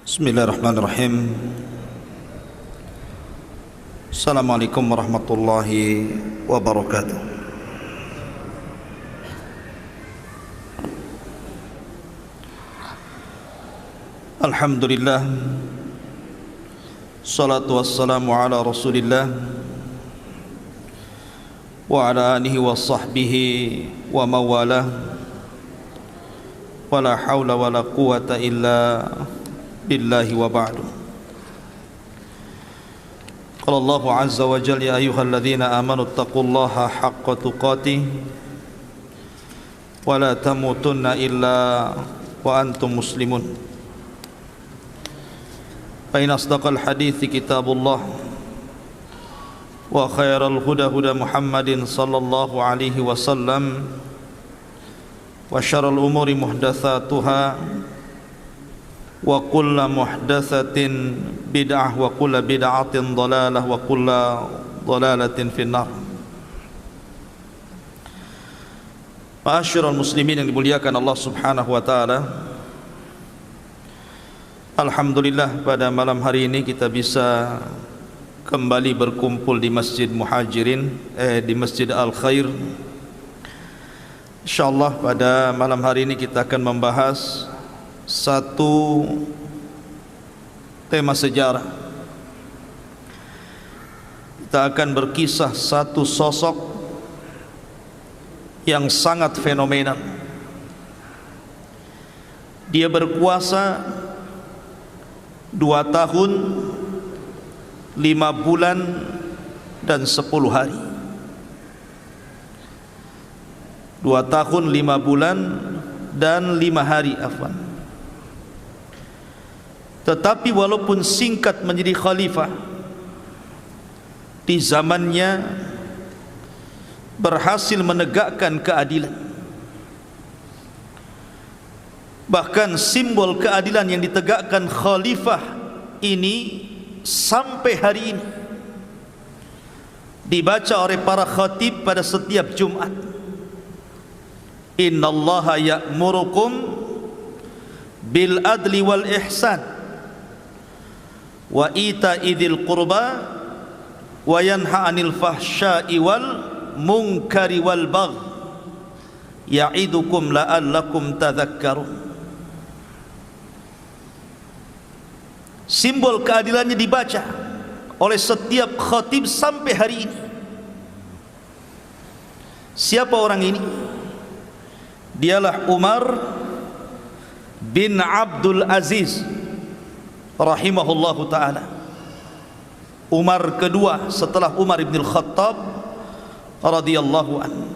Bismillahirrahmanirrahim. Assalamualaikum warahmatullahi wabarakatuh. Alhamdulillah, salatu wassalamu ala rasulillah wa ala alihi wa sahbihi wa mawalah, wa la hawla wa la quwata illa billahi wa ba'du. Qala Allahu azza wa jalla, ya ayyuhalladzina amanu taqullaha haqqa tuqatih wa la tamutunna illa wa antum muslimun. Fa in asdaqal hadithi kitabullah wa khairal huda huda Muhammadin sallallahu alaihi wasallam wa syarrul umuri muhdatsatuha wa kullu muhdatsatin bid'ah wa kullu bid'atin dhalalah wa kullu dhalalatin finnar. Ma'asyiral muslimin yang dimuliakan Allah Subhanahu wa taala, alhamdulillah pada malam hari ini kita bisa kembali berkumpul di Masjid Muhajirin, di Masjid Al-Khair. Insyaallah pada malam hari ini kita akan membahas satu tema sejarah. Kita akan berkisah satu sosok yang sangat fenomenal. Dia berkuasa 2 tahun 5 bulan dan 10 hari. 2 tahun 5 bulan dan 5 hari, afwan. Tetapi walaupun singkat menjadi khalifah, di zamannya berhasil menegakkan keadilan. Bahkan simbol keadilan yang ditegakkan khalifah ini sampai hari ini dibaca oleh para khatib pada setiap Jumat. Innallaha ya'murukum bil adli wal ihsan wa ita'idil qurba wa yanha 'anil fahsya'i wal munkari wal bagh ya'idukum la'allakum tadhakkarun. Simbol keadilannya dibaca oleh setiap khatib sampai hari ini. Siapa orang ini? Dialah Umar bin Abdul Aziz rahimahullahu ta'ala. Umar kedua setelah Umar bin Khattab radhiyallahu anhu.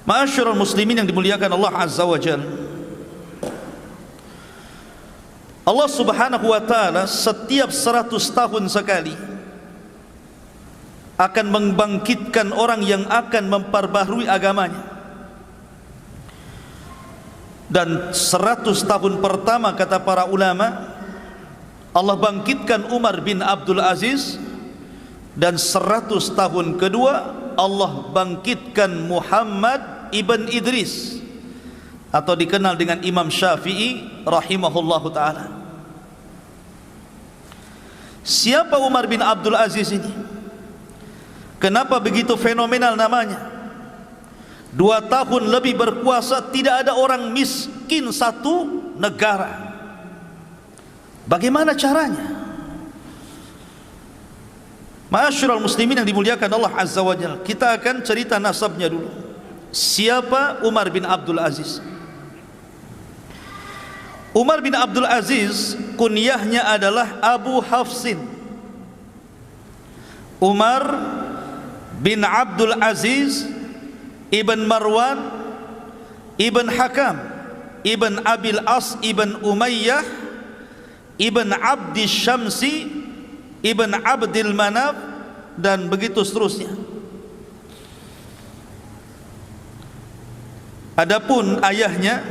Ma'asyiral muslimin yang dimuliakan Allah azza wa jalla, Allah subhanahu wa ta'ala setiap 100 tahun sekali akan membangkitkan orang yang akan memperbaharui agamanya. Dan 100 tahun pertama, kata para ulama, Allah bangkitkan Umar bin Abdul Aziz, dan 100 tahun kedua Allah bangkitkan Muhammad ibn Idris, atau dikenal dengan Imam Syafi'i rahimahullahu ta'ala. Siapa Umar bin Abdul Aziz ini? Kenapa begitu fenomenal namanya? 2 tahun lebih berkuasa, tidak ada orang miskin satu negara. Bagaimana caranya? Ma'asyiral muslimin yang dimuliakan Allah azza wa jalla, kita akan cerita nasabnya dulu. Siapa Umar bin Abdul Aziz? Umar bin Abdul Aziz kunyahnya adalah Abu Hafsin. Umar bin Abdul Aziz Ibn Marwan Ibn Hakam Ibn Abil As Ibn Umayyah Ibn Abdi Syamsi Ibn Abdil Manaf, dan begitu seterusnya. Adapun ayahnya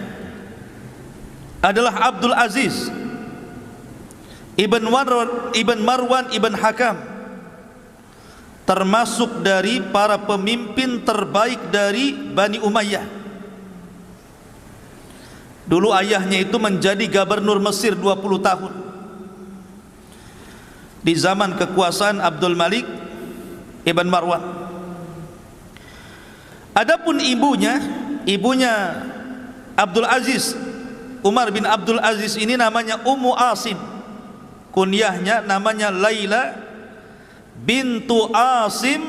adalah Abdul Aziz Ibn Marwan Ibn Hakam, termasuk dari para pemimpin terbaik dari Bani Umayyah. Dulu ayahnya itu menjadi gubernur Mesir 20 tahun di zaman kekuasaan Abdul Malik Ibn Marwan. Adapun ibunya Abdul Aziz, Umar bin Abdul Aziz ini namanya Ummu Asim, kunyahnya namanya Laila bintu Asim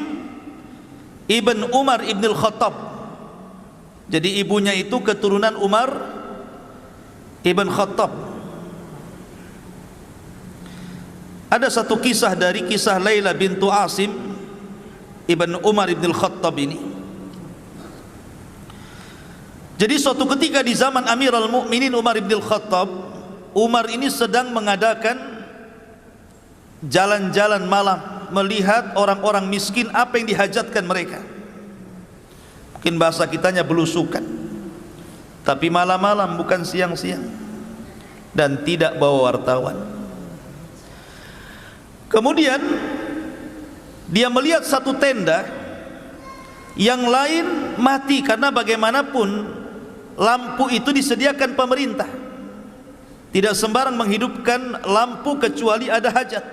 ibn Umar ibn al-Khattab. Jadi ibunya itu keturunan Umar ibn Khattab. Ada satu kisah dari kisah Laila bintu Asim ibn Umar ibn al-Khattab ini. Jadi suatu ketika di zaman Amirul Mukminin Umar ibn al-Khattab, Umar ini sedang mengadakan jalan-jalan malam, melihat orang-orang miskin apa yang dihajatkan mereka. Mungkin bahasa kitanya belusukan, tapi malam-malam bukan siang-siang, dan tidak bawa wartawan. Kemudian dia melihat satu tenda yang lain mati, karena bagaimanapun lampu itu disediakan pemerintah, tidak sembarang menghidupkan lampu kecuali ada hajat.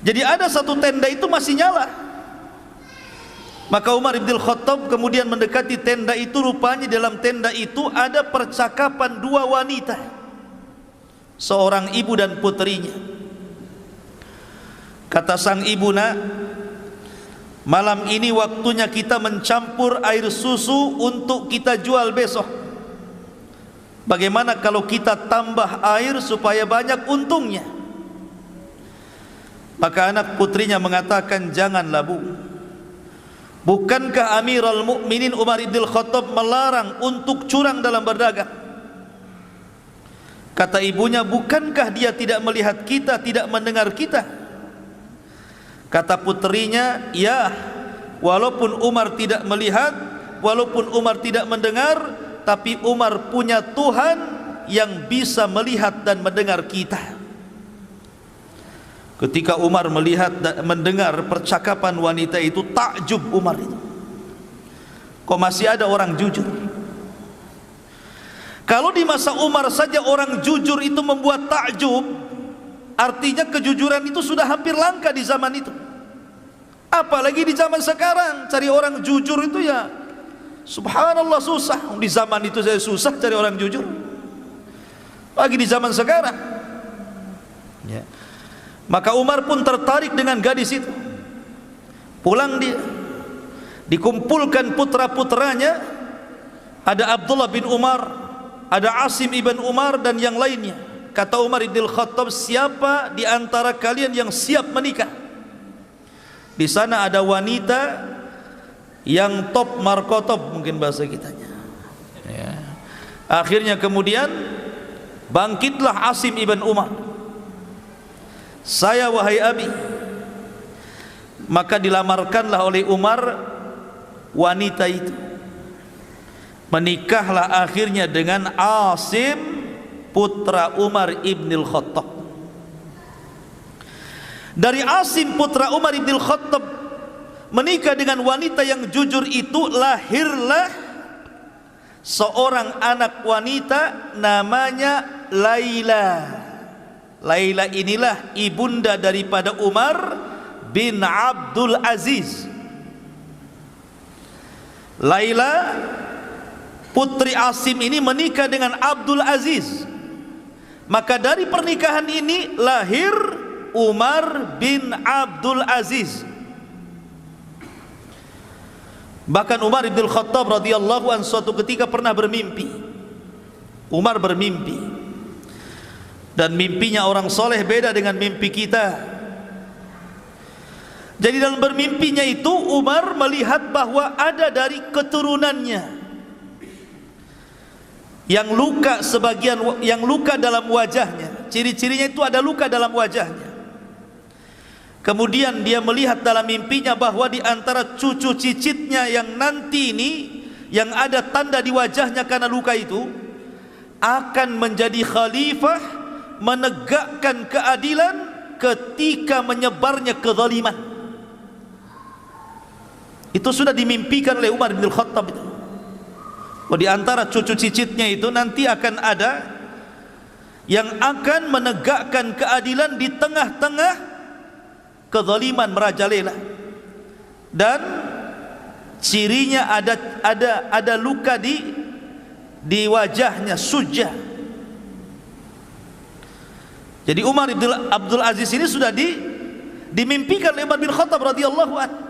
Jadi ada satu tenda itu masih nyala. Maka Umar bin Khattab kemudian mendekati tenda itu. Rupanya dalam tenda itu ada percakapan dua wanita, seorang ibu dan putrinya. Kata sang ibu, "Nak, malam ini waktunya kita mencampur air susu untuk kita jual besok. Bagaimana kalau kita tambah air supaya banyak untungnya?" Maka anak putrinya mengatakan, "Janganlah, Bu. Bukankah Amirul Mukminin Umar ibn Khattab melarang untuk curang dalam berdagang?" Kata ibunya, "Bukankah dia tidak melihat kita, tidak mendengar kita?" Kata putrinya, "Ya, walaupun Umar tidak melihat, walaupun Umar tidak mendengar, tapi Umar punya Tuhan yang bisa melihat dan mendengar kita." Ketika Umar melihat dan mendengar percakapan wanita itu, takjub Umar itu. Kok masih ada orang jujur? Kalau di masa Umar saja orang jujur itu membuat takjub, artinya kejujuran itu sudah hampir langka di zaman itu. Apalagi di zaman sekarang, cari orang jujur itu ya subhanallah susah. Di zaman itu saya susah cari orang jujur, lagi di zaman sekarang ya. Maka Umar pun tertarik dengan gadis itu. Pulang dia, dikumpulkan putra-putranya, ada Abdullah bin Umar, ada Asim ibn Umar, dan yang lainnya. Kata Umar ibn Khattab, "Siapa di antara kalian yang siap menikah?" Di sana ada wanita yang top markotop, mungkin bahasa kitanya ya. Akhirnya kemudian bangkitlah Asim ibn Umar, "Saya wahai abi." Maka dilamarkanlah oleh Umar wanita itu. Menikahlah akhirnya dengan Asim putra Umar ibn al-Khattab. Dari Asim putra Umar ibn al-Khattab menikah dengan wanita yang jujur itu, lahirlah seorang anak wanita namanya Laila. Laila inilah ibunda daripada Umar bin Abdul Aziz. Laila putri Asim ini menikah dengan Abdul Aziz. Maka dari pernikahan ini lahir Umar bin Abdul Aziz. Bahkan Umar bin Khattab radhiyallahu anhu suatu ketika pernah bermimpi. Umar bermimpi, dan mimpinya orang soleh beda dengan mimpi kita. Jadi dalam bermimpinya itu Umar melihat bahwa ada dari keturunannya yang luka, sebagian yang luka dalam wajahnya. Ciri-cirinya itu ada luka dalam wajahnya. Kemudian dia melihat dalam mimpinya bahwa di antara cucu cicitnya yang nanti ini, yang ada tanda di wajahnya karena luka itu, akan menjadi khalifah, menegakkan keadilan ketika menyebarnya kezaliman. Itu sudah dimimpikan oleh Umar bin Khattab itu. Oh, di antara cucu cicitnya itu nanti akan ada yang akan menegakkan keadilan di tengah-tengah kezaliman merajalela, dan cirinya ada luka di wajahnya, sujah. Jadi Umar bin Abdul Aziz ini sudah dimimpikan oleh Umar bin Khattab radhiyallahu anhu.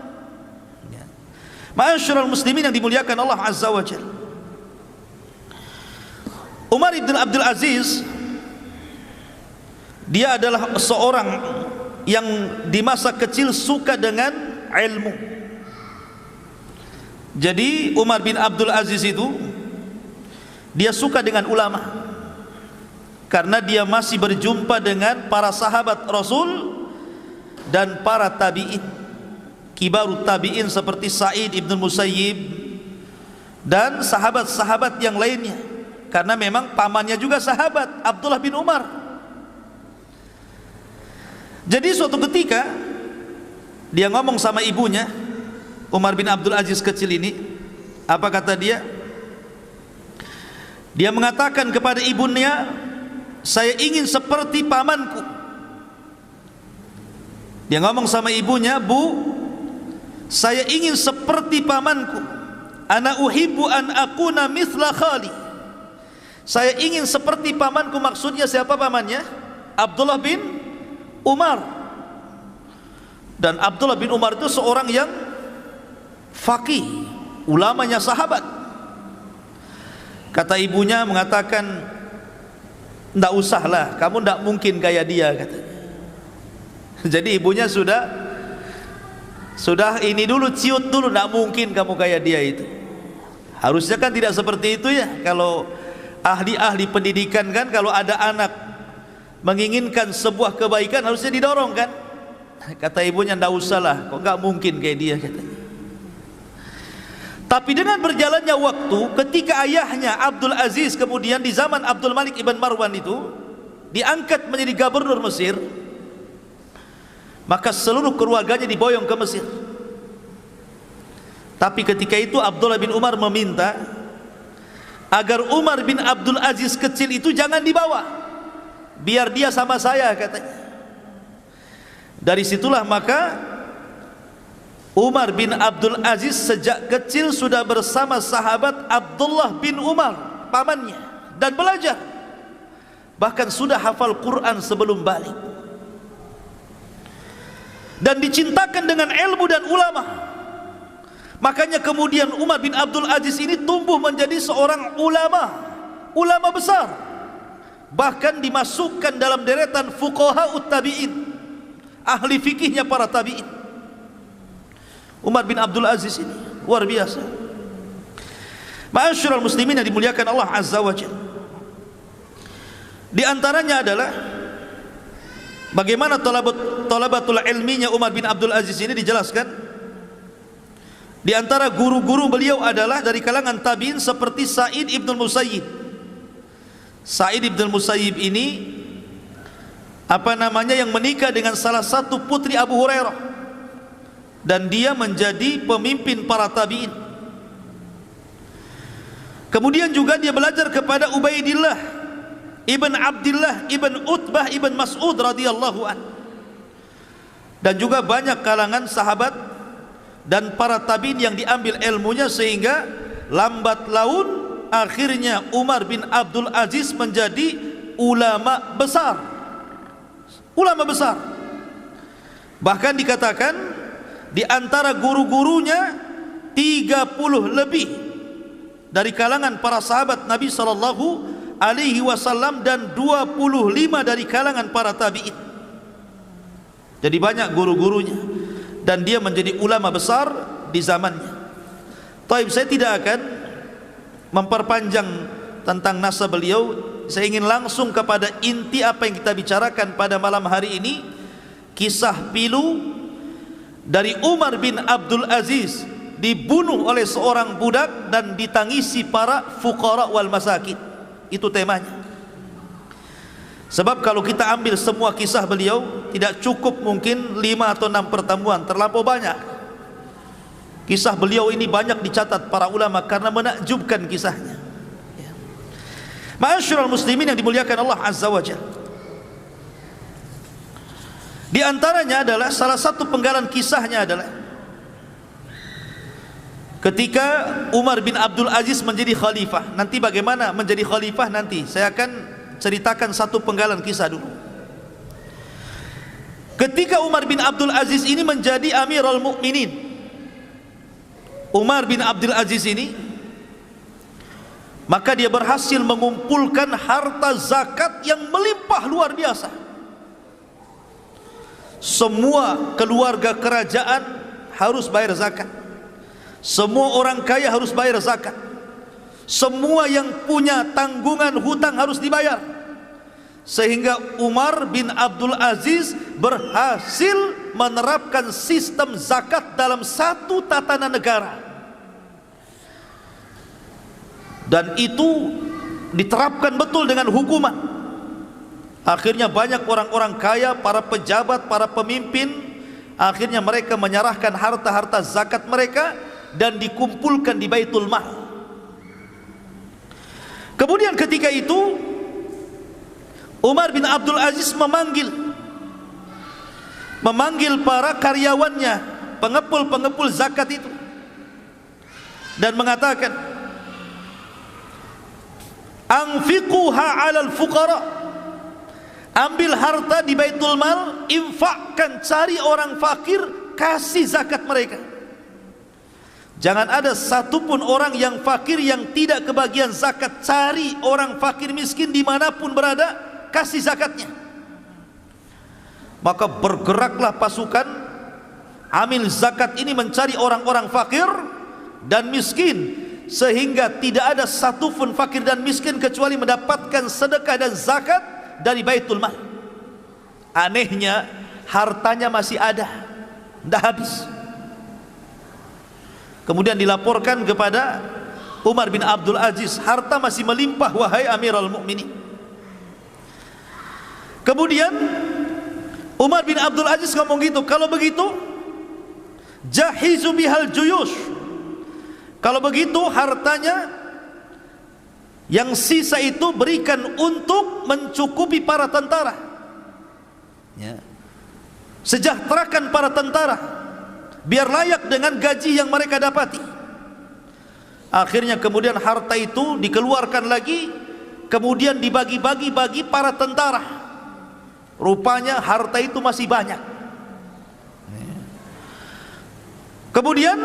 Ma'asyiral muslimin yang dimuliakan Allah azza wa jalla, Umar bin Abdul Aziz dia adalah seorang yang di masa kecil suka dengan ilmu. Jadi Umar bin Abdul Aziz itu dia suka dengan ulama, karena dia masih berjumpa dengan para sahabat Rasul dan para tabi'in, kibarut tabi'in seperti Sa'id ibn Musayyib dan sahabat-sahabat yang lainnya, karena memang pamannya juga sahabat, Abdullah bin Umar. Jadi suatu ketika dia ngomong sama ibunya, Umar bin Abdul Aziz kecil ini, apa kata dia? Dia mengatakan kepada ibunya, saya ingin seperti pamanku. Dia ngomong sama ibunya, Bu, saya ingin seperti pamanku. Ana uhibbu an akuna mithla khali. Saya ingin seperti pamanku. Maksudnya siapa pamannya? Abdullah bin Umar. Dan Abdullah bin Umar itu seorang yang faqih, ulamanya sahabat. Kata ibunya mengatakan, ndak usahlah, kamu ndak mungkin kayak dia, katanya. Jadi ibunya sudah ini dulu, ciut dulu, ndak mungkin kamu kayak dia itu. Harusnya kan tidak seperti itu ya. Kalau ahli-ahli pendidikan kan, kalau ada anak menginginkan sebuah kebaikan harusnya didorong kan. Kata ibunya, ndak usahlah, kok nggak mungkin kayak dia, katanya. Tapi dengan berjalannya waktu, ketika ayahnya Abdul Aziz kemudian di zaman Abdul Malik ibn Marwan itu diangkat menjadi gubernur Mesir, maka seluruh keluarganya diboyong ke Mesir. Tapi ketika itu Abdullah bin Umar meminta agar Umar bin Abdul Aziz kecil itu jangan dibawa, biar dia sama saya, katanya. Dari situlah maka Umar bin Abdul Aziz sejak kecil sudah bersama sahabat Abdullah bin Umar, pamannya, dan belajar. Bahkan sudah hafal Quran sebelum balik. Dan dicintakan dengan ilmu dan ulama. Makanya kemudian Umar bin Abdul Aziz ini tumbuh menjadi seorang ulama besar. Bahkan dimasukkan dalam deretan fuqaha tabi'in, ahli fikihnya para tabi'in. Umar bin Abdul Aziz ini luar biasa. Ma'asyiral muslimin yang dimuliakan Allah azza wa jalla, di antaranya adalah bagaimana talabatul ilminya Umar bin Abdul Aziz ini dijelaskan. Di antara guru-guru beliau adalah dari kalangan tabi'in seperti Sa'id ibn Musayyib. Sa'id ibn Musayyib ini yang menikah dengan salah satu putri Abu Hurairah, dan dia menjadi pemimpin para tabi'in. Kemudian juga dia belajar kepada Ubaidillah ibn Abdullah ibn Utbah ibn Mas'ud radhiyallahu an. Dan juga banyak kalangan sahabat dan para tabi'in yang diambil ilmunya, sehingga lambat laun akhirnya Umar bin Abdul Aziz menjadi ulama besar. Bahkan dikatakan di antara guru-gurunya 30 lebih dari kalangan para sahabat Nabi sallallahu alaihi wasallam dan 25 dari kalangan para tabi'in. Jadi banyak guru-gurunya, dan dia menjadi ulama besar di zamannya. Taib, saya tidak akan memperpanjang tentang nasab beliau. Saya ingin langsung kepada inti apa yang kita bicarakan pada malam hari ini, kisah pilu dari Umar bin Abdul Aziz dibunuh oleh seorang budak dan ditangisi para fuqara wal masakin. Itu temanya. Sebab kalau kita ambil semua kisah beliau tidak cukup, mungkin 5 atau 6 pertemuan, terlampau banyak. Kisah beliau ini banyak dicatat para ulama karena menakjubkan kisahnya. Ma'asyiral muslimin yang dimuliakan Allah Azza wa Jalla, di antaranya adalah salah satu penggalan kisahnya adalah ketika Umar bin Abdul Aziz menjadi khalifah. Nanti bagaimana menjadi khalifah nanti saya akan ceritakan satu penggalan kisah dulu. Ketika Umar bin Abdul Aziz ini menjadi Amirul Mukminin, Umar bin Abdul Aziz ini, maka dia berhasil mengumpulkan harta zakat yang melimpah luar biasa. Semua keluarga kerajaan harus bayar zakat. Semua orang kaya harus bayar zakat. Semua yang punya tanggungan hutang harus dibayar. Sehingga Umar bin Abdul Aziz berhasil menerapkan sistem zakat dalam satu tatanan negara, dan itu diterapkan betul dengan hukuman. Akhirnya banyak orang-orang kaya, para pejabat, para pemimpin, akhirnya mereka menyerahkan harta-harta zakat mereka dan dikumpulkan di Baitul Mal. Kemudian ketika itu Umar bin Abdul Aziz memanggil para karyawannya, pengepul-pengepul zakat itu, dan mengatakan, anfiquha 'alal fuqara, ambil harta di Baitul Mal, infakkan, cari orang fakir, kasih zakat mereka. Jangan ada satupun orang yang fakir yang tidak kebagian zakat. Cari orang fakir miskin dimanapun berada, kasih zakatnya. Maka bergeraklah pasukan amil zakat ini mencari orang-orang fakir dan miskin, sehingga tidak ada satupun fakir dan miskin kecuali mendapatkan sedekah dan zakat dari Baitul Mal. Anehnya hartanya masih ada, tidak habis. Kemudian dilaporkan kepada Umar bin Abdul Aziz, harta masih melimpah wahai Amirul Mukminin. Kemudian Umar bin Abdul Aziz ngomong gitu, kalau begitu jahizu bihal juyush, kalau begitu hartanya yang sisa itu berikan untuk mencukupi para tentara, ya. Sejahterakan para tentara biar layak dengan gaji yang mereka dapati. Akhirnya kemudian harta itu dikeluarkan lagi, kemudian dibagi-bagi bagi para tentara. Rupanya harta itu masih banyak. Kemudian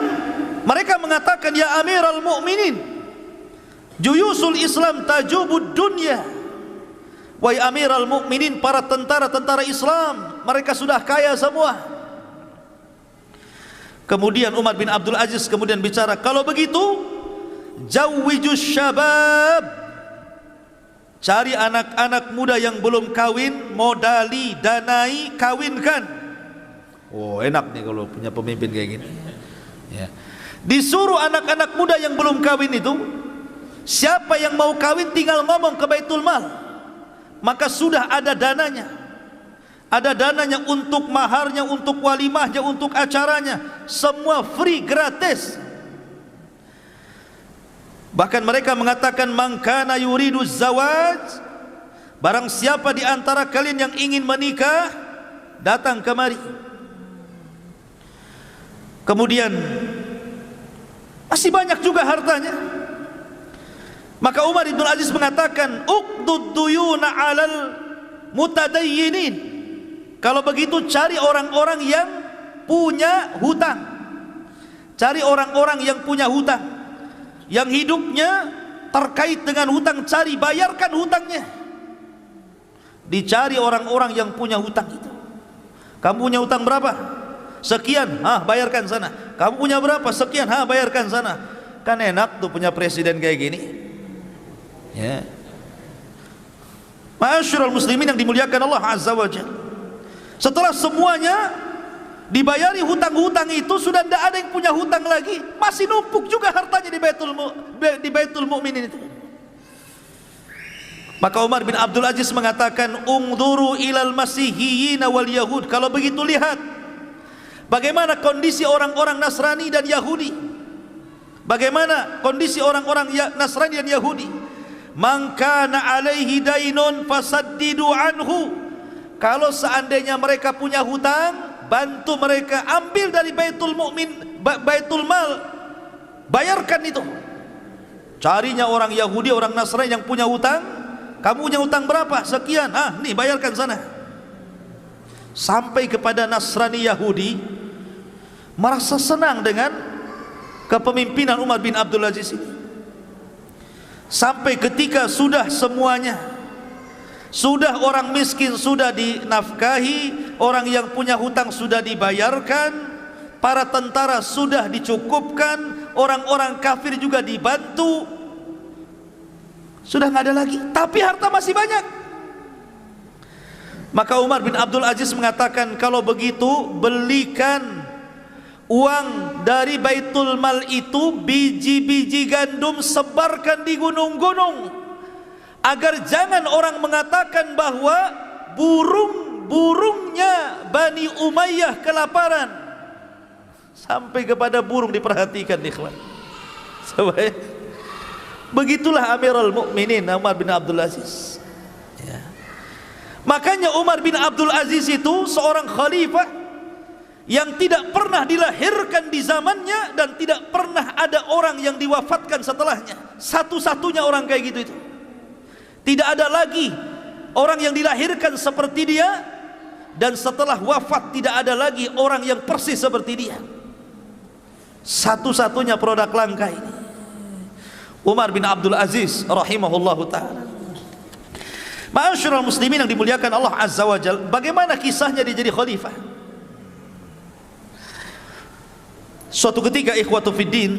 mereka mengatakan, ya Amirul Mukminin, juyusul Islam tajubud dunya. Wahai Amirul Mukminin, para tentara-tentara Islam mereka sudah kaya semua. Kemudian Umar bin Abdul Aziz kemudian bicara, kalau begitu jawwijus syabab, cari anak-anak muda yang belum kawin, modali, danai, kawinkan. Oh, enak nih kalau punya pemimpin kayak gini, ya. Disuruh anak-anak muda yang belum kawin itu, siapa yang mau kawin tinggal ngomong ke Baitul Mal, maka sudah ada dananya. Ada dananya untuk maharnya, untuk walimahnya, untuk acaranya, semua free, gratis. Bahkan mereka mengatakan, man kana yuridu zawaj, barang siapa di antara kalian yang ingin menikah, datang kemari. Kemudian masih banyak juga hartanya. Maka Umar bin Aziz mengatakan, uqdud duyuna 'alal mutadayyinin. Kalau begitu cari orang-orang yang punya hutang. Cari orang-orang yang punya hutang, yang hidupnya terkait dengan hutang, cari, bayarkan hutangnya. Dicari orang-orang yang punya hutang itu. Kamu punya hutang berapa? Sekian, bayarkan sana. Kamu punya berapa? Sekian, bayarkan sana. Kan enak tuh punya presiden kayak gini, ya. Ma'asyiral muslimin yang dimuliakan Allah Azza wa Jalla, setelah semuanya dibayari hutang-hutang itu, sudah tidak ada yang punya hutang lagi, masih numpuk juga hartanya di Baitul Mukminin itu. Maka Umar bin Abdul Aziz mengatakan, ungduru ilal masihiyina wal yahud, kalau begitu lihat Bagaimana kondisi orang-orang Nasrani dan Yahudi? Bagaimana kondisi orang-orang Nasrani dan Yahudi? Man kana alaihi dainun fasaddidu anhu. Kalau seandainya mereka punya hutang, bantu mereka, ambil dari Baitul Mal, bayarkan itu. Carinya orang Yahudi, orang Nasrani yang punya hutang. Kamu punya hutang berapa? Sekian. Nih bayarkan sana. Sampai kepada Nasrani Yahudi merasa senang dengan kepemimpinan Umar bin Abdul Aziz ini. Sampai ketika sudah semuanya, sudah orang miskin sudah dinafkahi, orang yang punya hutang sudah dibayarkan, para tentara sudah dicukupkan, orang-orang kafir juga dibantu, sudah nggak ada lagi, tapi harta masih banyak. Maka Umar bin Abdul Aziz mengatakan, kalau begitu belikan uang dari Baitul Mal itu, biji-biji gandum, sebarkan di gunung-gunung, agar jangan orang mengatakan bahwa burung-burungnya Bani Umayyah kelaparan. Sampai kepada burung diperhatikan, ikhwan. Begitulah Amirul Mukminin Umar bin Abdul Aziz. Makanya Umar bin Abdul Aziz itu seorang khalifah yang tidak pernah dilahirkan di zamannya dan tidak pernah ada orang yang diwafatkan setelahnya. Satu-satunya orang kayak gitu itu. Tidak ada lagi orang yang dilahirkan seperti dia, dan setelah wafat tidak ada lagi orang yang persis seperti dia. Satu-satunya produk langka ini, Umar bin Abdul Aziz rahimahullahu ta'ala. Ma'asyiral muslimin yang dimuliakan Allah Azza wa Jalla, bagaimana kisahnya dia jadi khalifah? Suatu ketika, ikhwatu fiddin,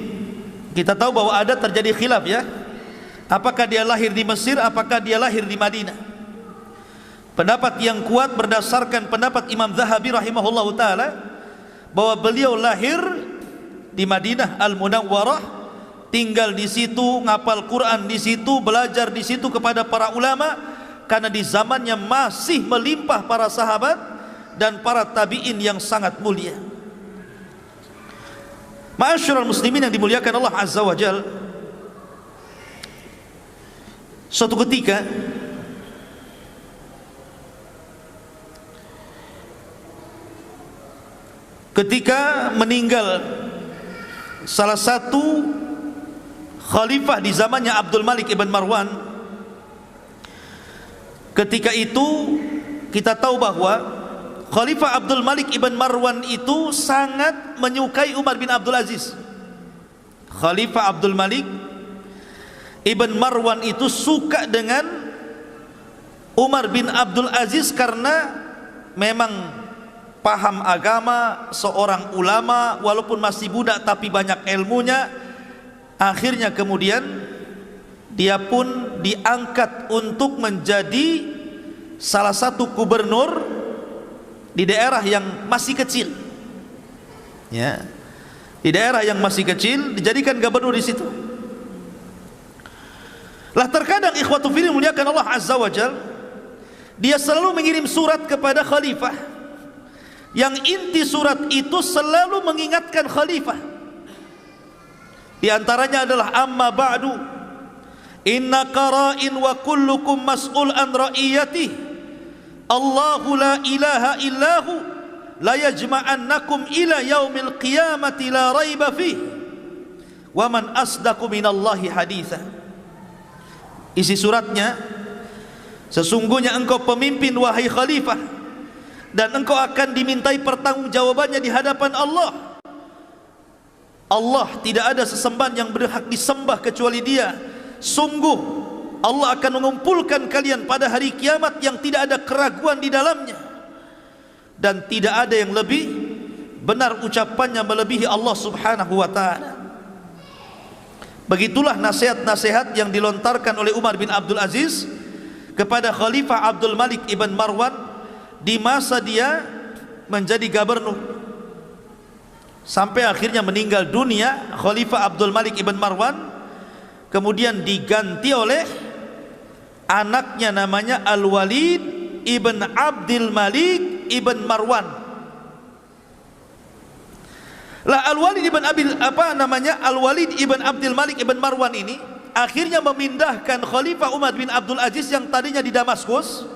kita tahu bahwa ada terjadi khilaf ya, apakah dia lahir di Mesir, apakah dia lahir di Madinah. Pendapat yang kuat berdasarkan pendapat Imam Zahabi rahimahullahu ta'ala, bahwa beliau lahir di Madinah Al-Munawwarah, tinggal di situ, ngapal Quran di situ, belajar di situ kepada para ulama, karena di zamannya masih melimpah para sahabat dan para tabi'in yang sangat mulia. Ma'asyiral muslimin yang dimuliakan Allah Azza wa Jalla, suatu ketika meninggal salah satu khalifah di zamannya Abdul Malik ibn Marwan. Ketika itu kita tahu bahwa Khalifah Abdul Malik ibn Marwan itu sangat menyukai Umar bin Abdul Aziz. Khalifah Abdul Malik ibn Marwan itu suka dengan Umar bin Abdul Aziz karena memang paham agama, seorang ulama, walaupun masih budak tapi banyak ilmunya. Akhirnya kemudian dia pun diangkat untuk menjadi salah satu gubernur di daerah yang masih kecil. Ya, di daerah yang masih kecil dijadikan gubernur di situ. Lah terkadang ikhwatu fillah muliakan Allah Azza wa Jalla, dia selalu mengirim surat kepada khalifah, yang inti surat itu selalu mengingatkan khalifah. Di antaranya adalah amma ba'du inna qara'in wa kullukum mas'ul an ra'iyatih, Allahu la ilaha illahu la yajma'annakum ila yaumil qiyamati la raiba fih wa man asdaqu minallahi haditha. Isi suratnya, sesungguhnya engkau pemimpin wahai khalifah, dan engkau akan dimintai pertanggungjawabannya di hadapan Allah. Allah tidak ada sesembahan yang berhak disembah kecuali Dia. Sungguh Allah akan mengumpulkan kalian pada hari kiamat yang tidak ada keraguan di dalamnya, dan tidak ada yang lebih benar ucapannya melebihi Allah Subhanahu wa ta'ala. Begitulah nasihat-nasihat yang dilontarkan oleh Umar bin Abdul Aziz kepada Khalifah Abdul Malik ibn Marwan di masa dia menjadi gubernur, sampai akhirnya meninggal dunia Khalifah Abdul Malik ibn Marwan. Kemudian diganti oleh anaknya, namanya Al-Walid ibn Abdul Malik ibn Marwan. Lah Al-Walid ibn Al-Walid ibn Abdul Malik ibn Marwan ini akhirnya memindahkan Khalifah Umar bin Abdul Aziz yang tadinya di Damaskus,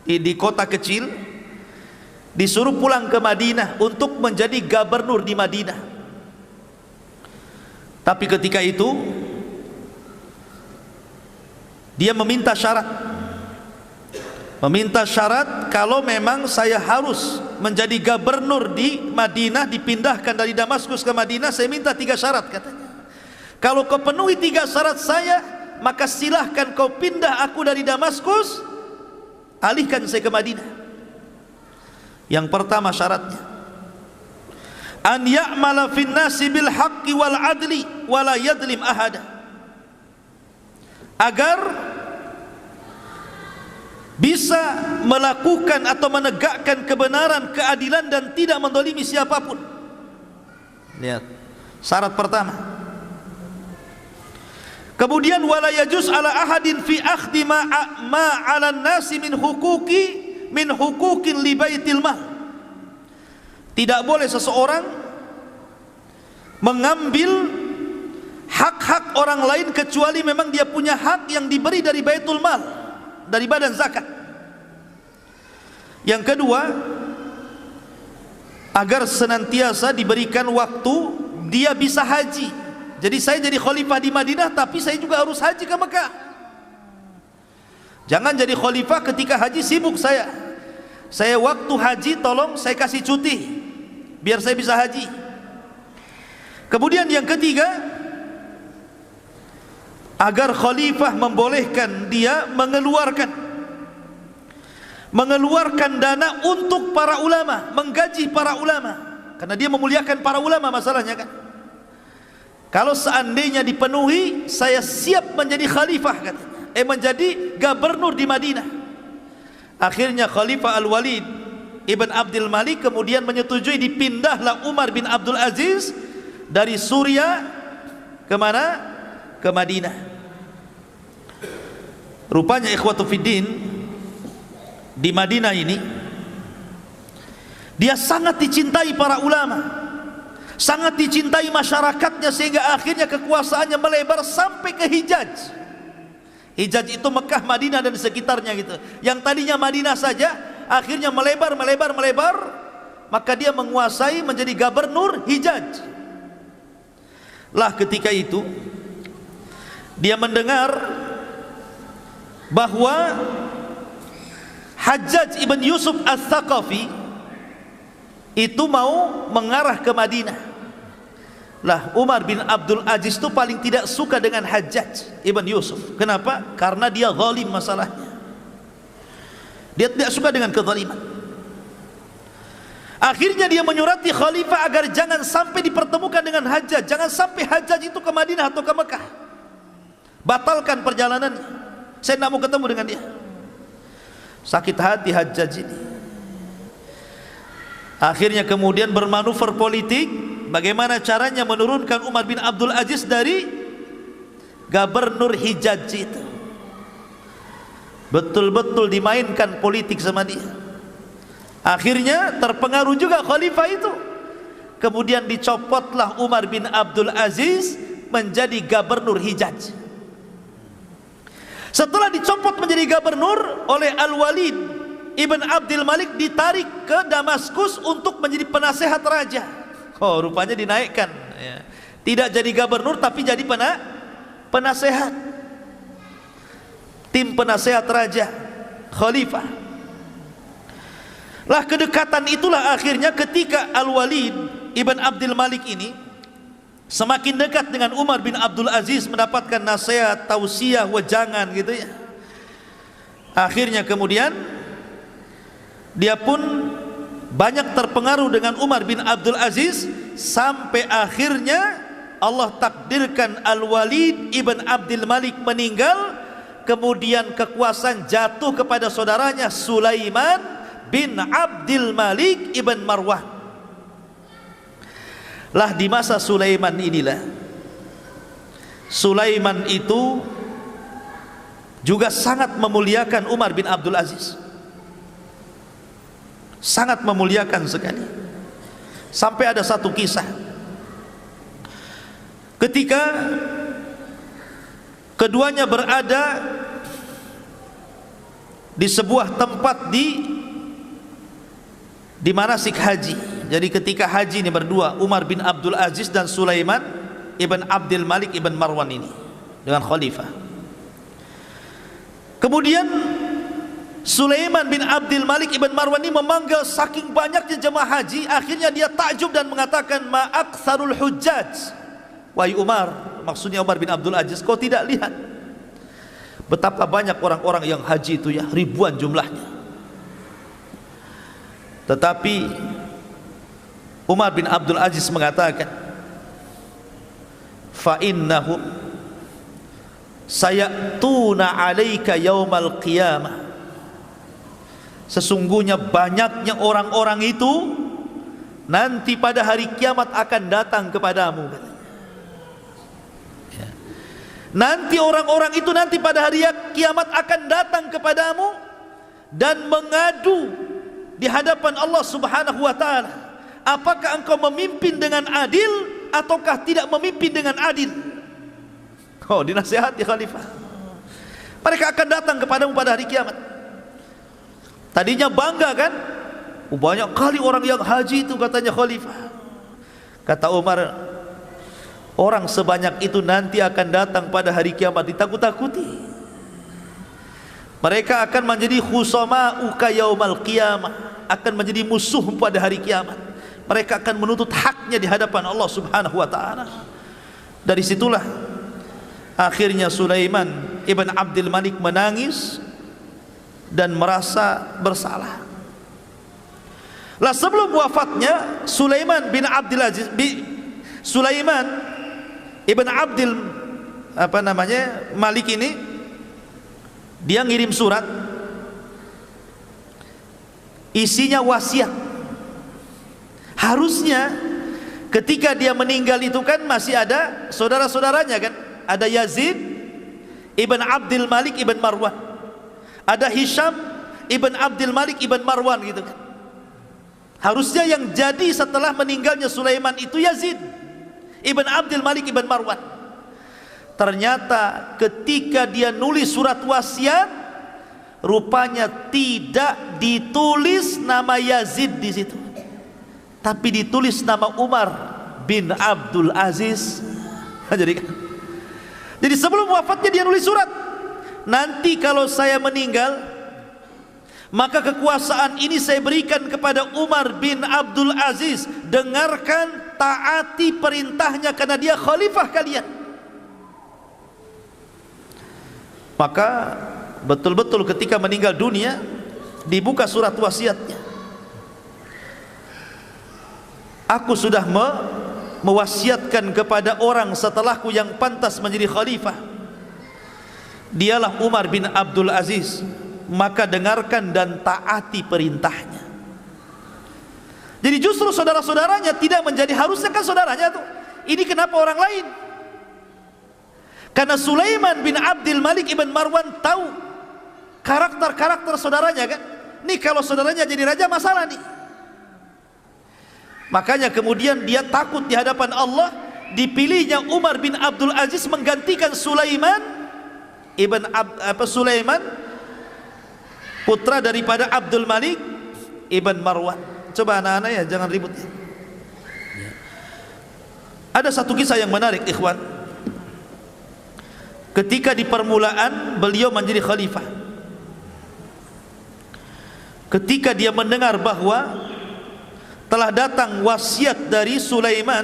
di kota kecil, disuruh pulang ke Madinah untuk menjadi gubernur di Madinah. Tapi ketika itu dia meminta syarat kalau memang saya harus menjadi gubernur di Madinah, dipindahkan dari Damaskus ke Madinah, saya minta 3 syarat katanya. Kalau kau penuhi 3 syarat saya, maka silahkan kau pindah aku dari Damaskus, alihkan saya ke Madinah. Yang pertama syaratnya, an ya'mala fin nasi bil haqqi wal adli wa la yadlim ahada, agar bisa melakukan atau menegakkan kebenaran, keadilan dan tidak mendolimi siapapun. Lihat, syarat pertama. Kemudian wala yajuz ala ahadin fi akhdhi ma 'ala an-nasi min huquqin li baitil mal. Tidak boleh seseorang mengambil hak-hak orang lain kecuali memang dia punya hak yang diberi dari baitul mal, dari badan zakat. Yang kedua, agar senantiasa diberikan waktu dia bisa haji. Jadi saya jadi khalifah di Madinah, tapi saya juga harus haji ke Mekah. Jangan jadi khalifah ketika haji sibuk saya waktu haji tolong saya kasih cuti biar saya bisa haji. Kemudian yang ketiga, agar khalifah membolehkan dia mengeluarkan dana untuk para ulama, menggaji para ulama, karena dia memuliakan para ulama masalahnya kan. Kalau seandainya dipenuhi, saya siap menjadi khalifah katanya, menjadi gubernur di Madinah. Akhirnya Khalifah Al-Walid ibn Abdul Malik kemudian menyetujui dipindahlah Umar bin Abdul Aziz dari Suriah ke mana? Ke Madinah. Rupanya ikhwatu fiddin, di Madinah ini dia sangat dicintai para ulama, sangat dicintai masyarakatnya, sehingga akhirnya kekuasaannya melebar sampai ke Hijaz. Hijaz itu Mekah, Madinah dan sekitarnya gitu. Yang tadinya Madinah saja akhirnya melebar, maka dia menguasai menjadi gubernur Hijaz. Lah ketika itu dia mendengar bahwa Hajjaj ibn Yusuf Al-Thaqafi itu mau mengarah ke Madinah. Lah Umar bin Abdul Aziz itu paling tidak suka dengan Hajjaj ibn Yusuf. Kenapa? Karena dia zalim masalahnya. Dia tidak suka dengan kezaliman. Akhirnya dia menyurati khalifah agar jangan sampai dipertemukan dengan Hajjaj, jangan sampai Hajjaj itu ke Madinah atau ke Mekah. Batalkan perjalanannya, saya tidak mau ketemu dengan dia. Sakit hati Hajjaj ini. Akhirnya kemudian bermanuver politik, bagaimana caranya menurunkan Umar bin Abdul Aziz dari gubernur Hijaz itu. Betul-betul dimainkan politik sama dia. Akhirnya terpengaruh juga khalifah itu. Kemudian dicopotlah Umar bin Abdul Aziz menjadi gubernur Hijaz. Setelah dicopot menjadi gubernur oleh Al-Walid ibn Abdul Malik, ditarik ke Damaskus untuk menjadi penasehat raja. Oh, rupanya dinaikkan ya. Tidak jadi gubernur tapi jadi penasehat, tim penasehat raja, khalifah. Lah kedekatan itulah akhirnya ketika Al-Walid ibn Abdul Malik ini semakin dekat dengan Umar bin Abdul Aziz, mendapatkan nasihat, tausiah, wejangan gitu ya. Akhirnya kemudian dia pun banyak terpengaruh dengan Umar bin Abdul Aziz, sampai akhirnya Allah takdirkan Al-Walid ibn Abdul Malik meninggal. Kemudian kekuasaan jatuh kepada saudaranya Sulaiman bin Abdul Malik ibn Marwan. Lah di masa Sulaiman inilah, Sulaiman itu juga sangat memuliakan Umar bin Abdul Aziz, sangat memuliakan sekali, Sampai ada satu kisah ketika keduanya berada di sebuah tempat di manasik haji. Jadi ketika haji ini berdua, Umar bin Abdul Aziz dan Sulaiman ibn Abdul Malik ibn Marwan ini dengan khalifah. Kemudian Sulaiman bin Abdul Malik ibn Marwan ini memanggil saking banyaknya jemaah haji, akhirnya dia takjub dan mengatakan, ma aktsarul hujjaj. Wahai Umar, maksudnya Umar bin Abdul Aziz, kau tidak lihat betapa banyak orang-orang yang haji itu ya, ribuan jumlahnya. Tetapi Umar bin Abdul Aziz mengatakan, fa innahum sayatuna alaika yaumal qiyamah. Sesungguhnya banyaknya orang-orang itu nanti pada hari kiamat akan datang kepadamu, katanya. Nanti orang-orang itu nanti pada hari kiamat akan datang kepadamu dan mengadu di hadapan Allah Subhanahu wa taala, apakah engkau memimpin dengan adil ataukah tidak memimpin dengan adil. Oh, dinasihati khalifah. Mereka akan datang kepadamu pada hari kiamat. Tadinya bangga kan? Banyak kali orang yang haji itu, katanya khalifah. Kata Umar, orang sebanyak itu nanti akan datang pada hari kiamat ditakut-takuti. Mereka akan menjadi khusama'uka yaumal qiyamah, akan menjadi musuh pada hari kiamat. Mereka akan menuntut haknya di hadapan Allah Subhanahu wa taala. Dari situlah akhirnya Sulaiman ibn Abdul Malik menangis dan merasa bersalah. Lah sebelum wafatnya Sulaiman bin Abdul Aziz, Sulaiman ibn Abdul Malik ini, dia ngirim surat, isinya wasiat. Harusnya ketika dia meninggal itu kan masih ada saudara-saudaranya kan, ada Yazid ibn Abdul Malik ibn Marwan, ada Hisham ibn Abdul Malik ibn Marwan gitu kan. Harusnya yang jadi setelah meninggalnya Sulaiman itu Yazid ibn Abdul Malik ibn Marwan. Ternyata ketika dia nulis surat wasiat, rupanya tidak ditulis nama Yazid di situ, tapi ditulis nama Umar bin Abdul Aziz. Jadi sebelum wafatnya dia nulis surat, nanti kalau saya meninggal, maka kekuasaan ini saya berikan kepada Umar bin Abdul Aziz. Dengarkan, taati perintahnya karena dia khalifah kalian. Maka betul-betul ketika meninggal dunia dibuka surat wasiatnya. Aku sudah mewasiatkan kepada orang setelahku yang pantas menjadi khalifah, dialah Umar bin Abdul Aziz, maka dengarkan dan taati perintahnya. Jadi justru saudara-saudaranya tidak menjadi, harusnya kan saudaranya tuh, ini kenapa orang lain? Karena Sulaiman bin Abdul Malik ibn Marwan tahu karakter-karakter saudaranya kan. Nih kalau saudaranya jadi raja masalah nih. Makanya kemudian dia takut di hadapan Allah, dipilihnya Umar bin Abdul Aziz menggantikan Sulaiman Sulaiman putra daripada Abdul Malik ibn Marwan. Coba anak-anak ya, jangan ribut ya. Ada satu kisah yang menarik ikhwan. Ketika di permulaan beliau menjadi khalifah, ketika dia mendengar bahwa telah datang wasiat dari Sulaiman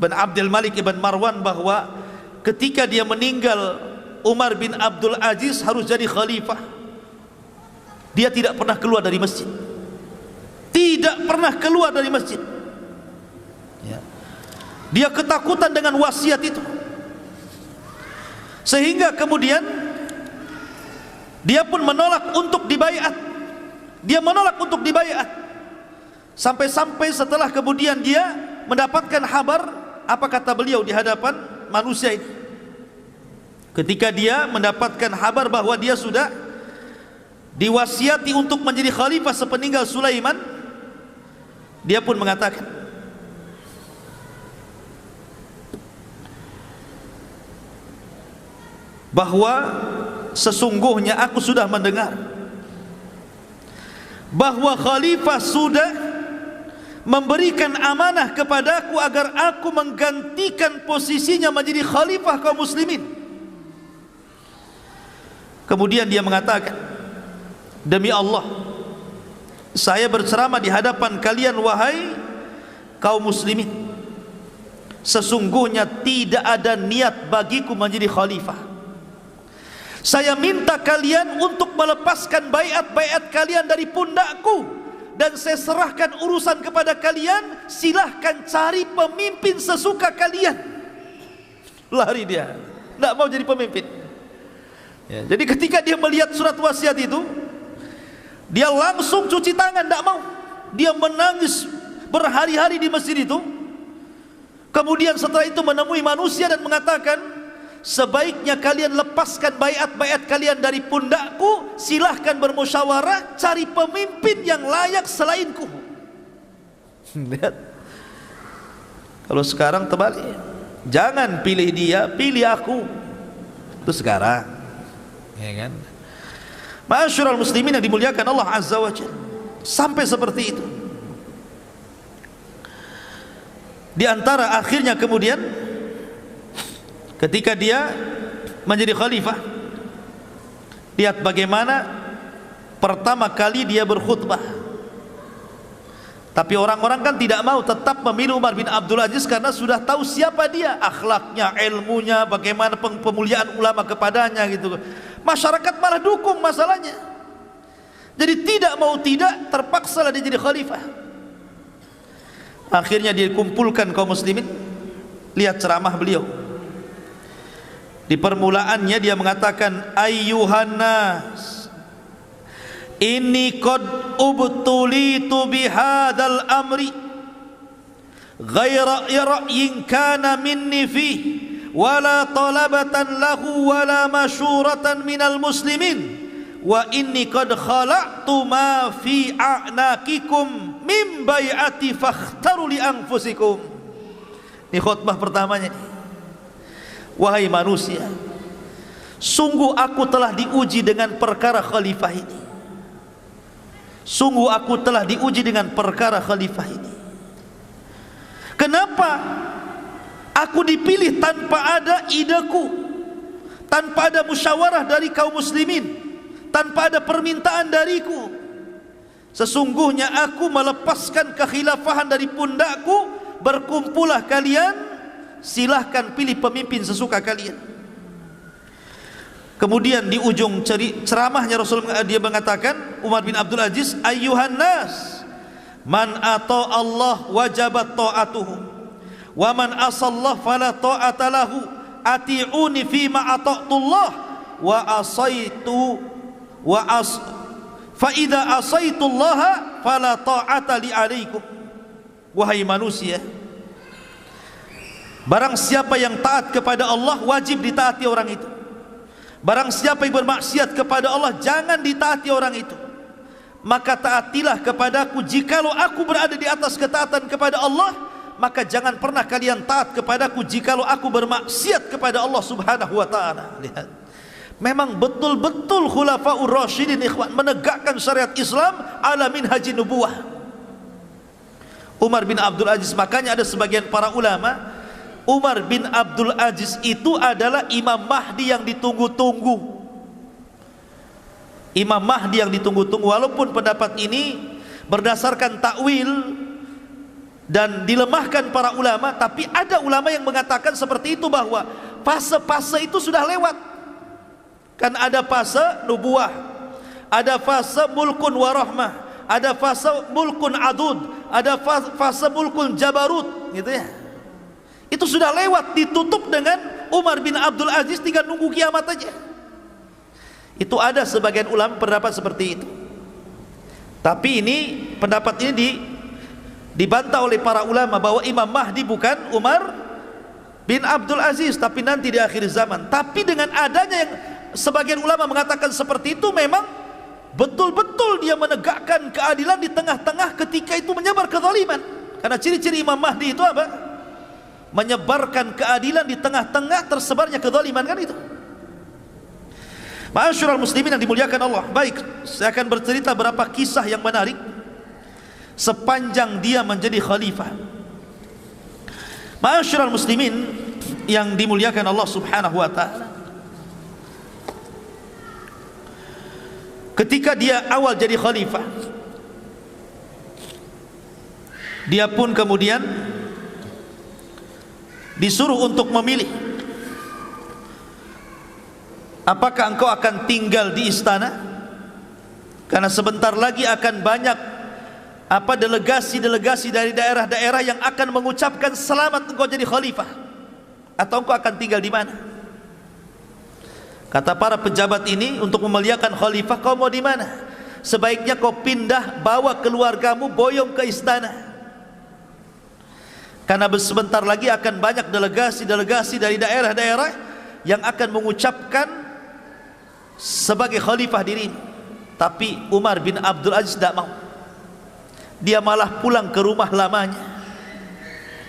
bin Abdul Malik ibn Marwan bahwa ketika dia meninggal Umar bin Abdul Aziz harus jadi khalifah, dia tidak pernah keluar dari masjid. Tidak pernah keluar dari masjid ya. Dia ketakutan dengan wasiat itu, sehingga kemudian dia pun menolak untuk dibaiat. Dia menolak untuk dibaiat sampai-sampai setelah kemudian dia mendapatkan kabar, apa kata beliau di hadapan manusia ini ketika dia mendapatkan kabar bahwa dia sudah diwasiati untuk menjadi khalifah sepeninggal Sulaiman. Dia pun mengatakan bahwa sesungguhnya aku sudah mendengar bahwa khalifah sudah memberikan amanah kepadaku agar aku menggantikan posisinya menjadi khalifah kaum muslimin. Kemudian dia mengatakan, demi Allah, saya berceramah di hadapan kalian wahai kaum muslimin, sesungguhnya tidak ada niat bagiku menjadi khalifah. Saya minta kalian untuk melepaskan baiat-baiat kalian dari pundakku, dan saya serahkan urusan kepada kalian. Silahkan cari pemimpin sesuka kalian. Lari dia, tidak mau jadi pemimpin. Ya, jadi ketika dia melihat surat wasiat itu, dia langsung cuci tangan, tidak mau. Dia menangis berhari-hari di masjid itu. Kemudian setelah itu menemui manusia dan mengatakan, sebaiknya kalian lepaskan baiat-baiat kalian dari pundakku, silahkan bermusyawarah, cari pemimpin yang layak selainku. Lihat, kalau sekarang terbalik, jangan pilih dia, pilih aku. Itu sekarang, ya kan? Ma'asyiral muslimin yang dimuliakan Allah Azza wa Jalla, sampai seperti itu. Di antara akhirnya kemudian ketika dia menjadi khalifah, lihat bagaimana pertama kali dia berkhutbah. Tapi orang-orang kan tidak mau, tetap memilih Umar bin Abdul Aziz karena sudah tahu siapa dia, akhlaknya, ilmunya, bagaimana pemuliaan ulama kepadanya gitu. Masyarakat malah dukung masalahnya. Jadi tidak mau tidak, terpaksalah dia jadi khalifah. Akhirnya dia kumpulkan kaum muslimin. Lihat ceramah beliau. Di permulaannya dia mengatakan, ayyuhan nas, inni qad ubtulitu bihadzal amri ghaira ra'yin kana minni fi wala talabatan lahu wala masyuratan minal muslimin wa inni qad khala'tu ma fi a'naqikum min bai'ati fakhtaru li anfusikum. Ini khutbah pertamanya. Wahai manusia, sungguh aku telah diuji dengan perkara khalifah ini. Sungguh aku telah diuji dengan perkara khalifah ini. Kenapa aku dipilih tanpa ada ideku, tanpa ada musyawarah dari kaum muslimin, tanpa ada permintaan dariku? Sesungguhnya aku melepaskan kekhilafahan dari pundakku. Berkumpullah kalian, silahkan pilih pemimpin sesuka kalian. Kemudian di ujung ceramahnya Rasulullah dia mengatakan, Umar bin Abdul Aziz, ayyuhan nas, man ata Allah wajabat ta'atuhu wa man asallah fala ta'ata lahu, ati'uni fima ata'tullah wa asaitu wa as fa idza asaitullaha fala ta'ata li alaikum. Wahai manusia, barang siapa yang taat kepada Allah, wajib ditaati orang itu. Barang siapa yang bermaksiat kepada Allah, jangan ditaati orang itu. Maka taatilah kepadaku. Jikalau aku berada di atas ketaatan kepada Allah, maka jangan pernah kalian taat kepadaku jikalau aku bermaksiat kepada Allah Subhanahu wa ta'ala. Lihat, memang betul-betul khulafaur rasyidin ikhwan menegakkan syariat Islam ala minhajin nubuwah. Umar bin Abdul Aziz, makanya ada sebagian para ulama, Umar bin Abdul Aziz itu adalah Imam Mahdi yang ditunggu-tunggu. Imam Mahdi yang ditunggu-tunggu. Walaupun pendapat ini berdasarkan takwil dan dilemahkan para ulama, tapi ada ulama yang mengatakan seperti itu, bahwa fase-fase itu sudah lewat. Kan ada fase nubuah, ada fase mulkun warahmah, ada fase mulkun adud, ada fase mulkun jabarut, gitu ya. Itu sudah lewat, ditutup dengan Umar bin Abdul Aziz, tinggal nunggu kiamat aja. Itu ada sebagian ulama pendapat seperti itu. Tapi ini pendapat ini dibantah oleh para ulama bahwa Imam Mahdi bukan Umar bin Abdul Aziz, tapi nanti di akhir zaman. Tapi dengan adanya yang sebagian ulama mengatakan seperti itu, memang betul-betul dia menegakkan keadilan di tengah-tengah ketika itu menyebar kezaliman. Karena ciri-ciri Imam Mahdi itu apa? Menyebarkan keadilan di tengah-tengah tersebarnya kezaliman, kan itu. Ma'asyiral muslimin yang dimuliakan Allah. Baik, saya akan bercerita beberapa kisah yang menarik sepanjang dia menjadi khalifah. Ma'asyiral muslimin yang dimuliakan Allah Subhanahu wa taala, ketika dia awal jadi khalifah, dia pun kemudian disuruh untuk memilih, apakah engkau akan tinggal di istana? Karena sebentar lagi akan banyak delegasi-delegasi dari daerah-daerah yang akan mengucapkan selamat engkau jadi khalifah, atau engkau akan tinggal di mana? Kata para pejabat ini untuk memuliakan khalifah, kau mau di mana? Sebaiknya kau pindah, bawa keluargamu, boyong ke istana. Karena sebentar lagi akan banyak delegasi-delegasi dari daerah-daerah yang akan mengucapkan sebagai khalifah dirimu. Tapi Umar bin Abdul Aziz tidak mau. Dia malah pulang ke rumah lamanya.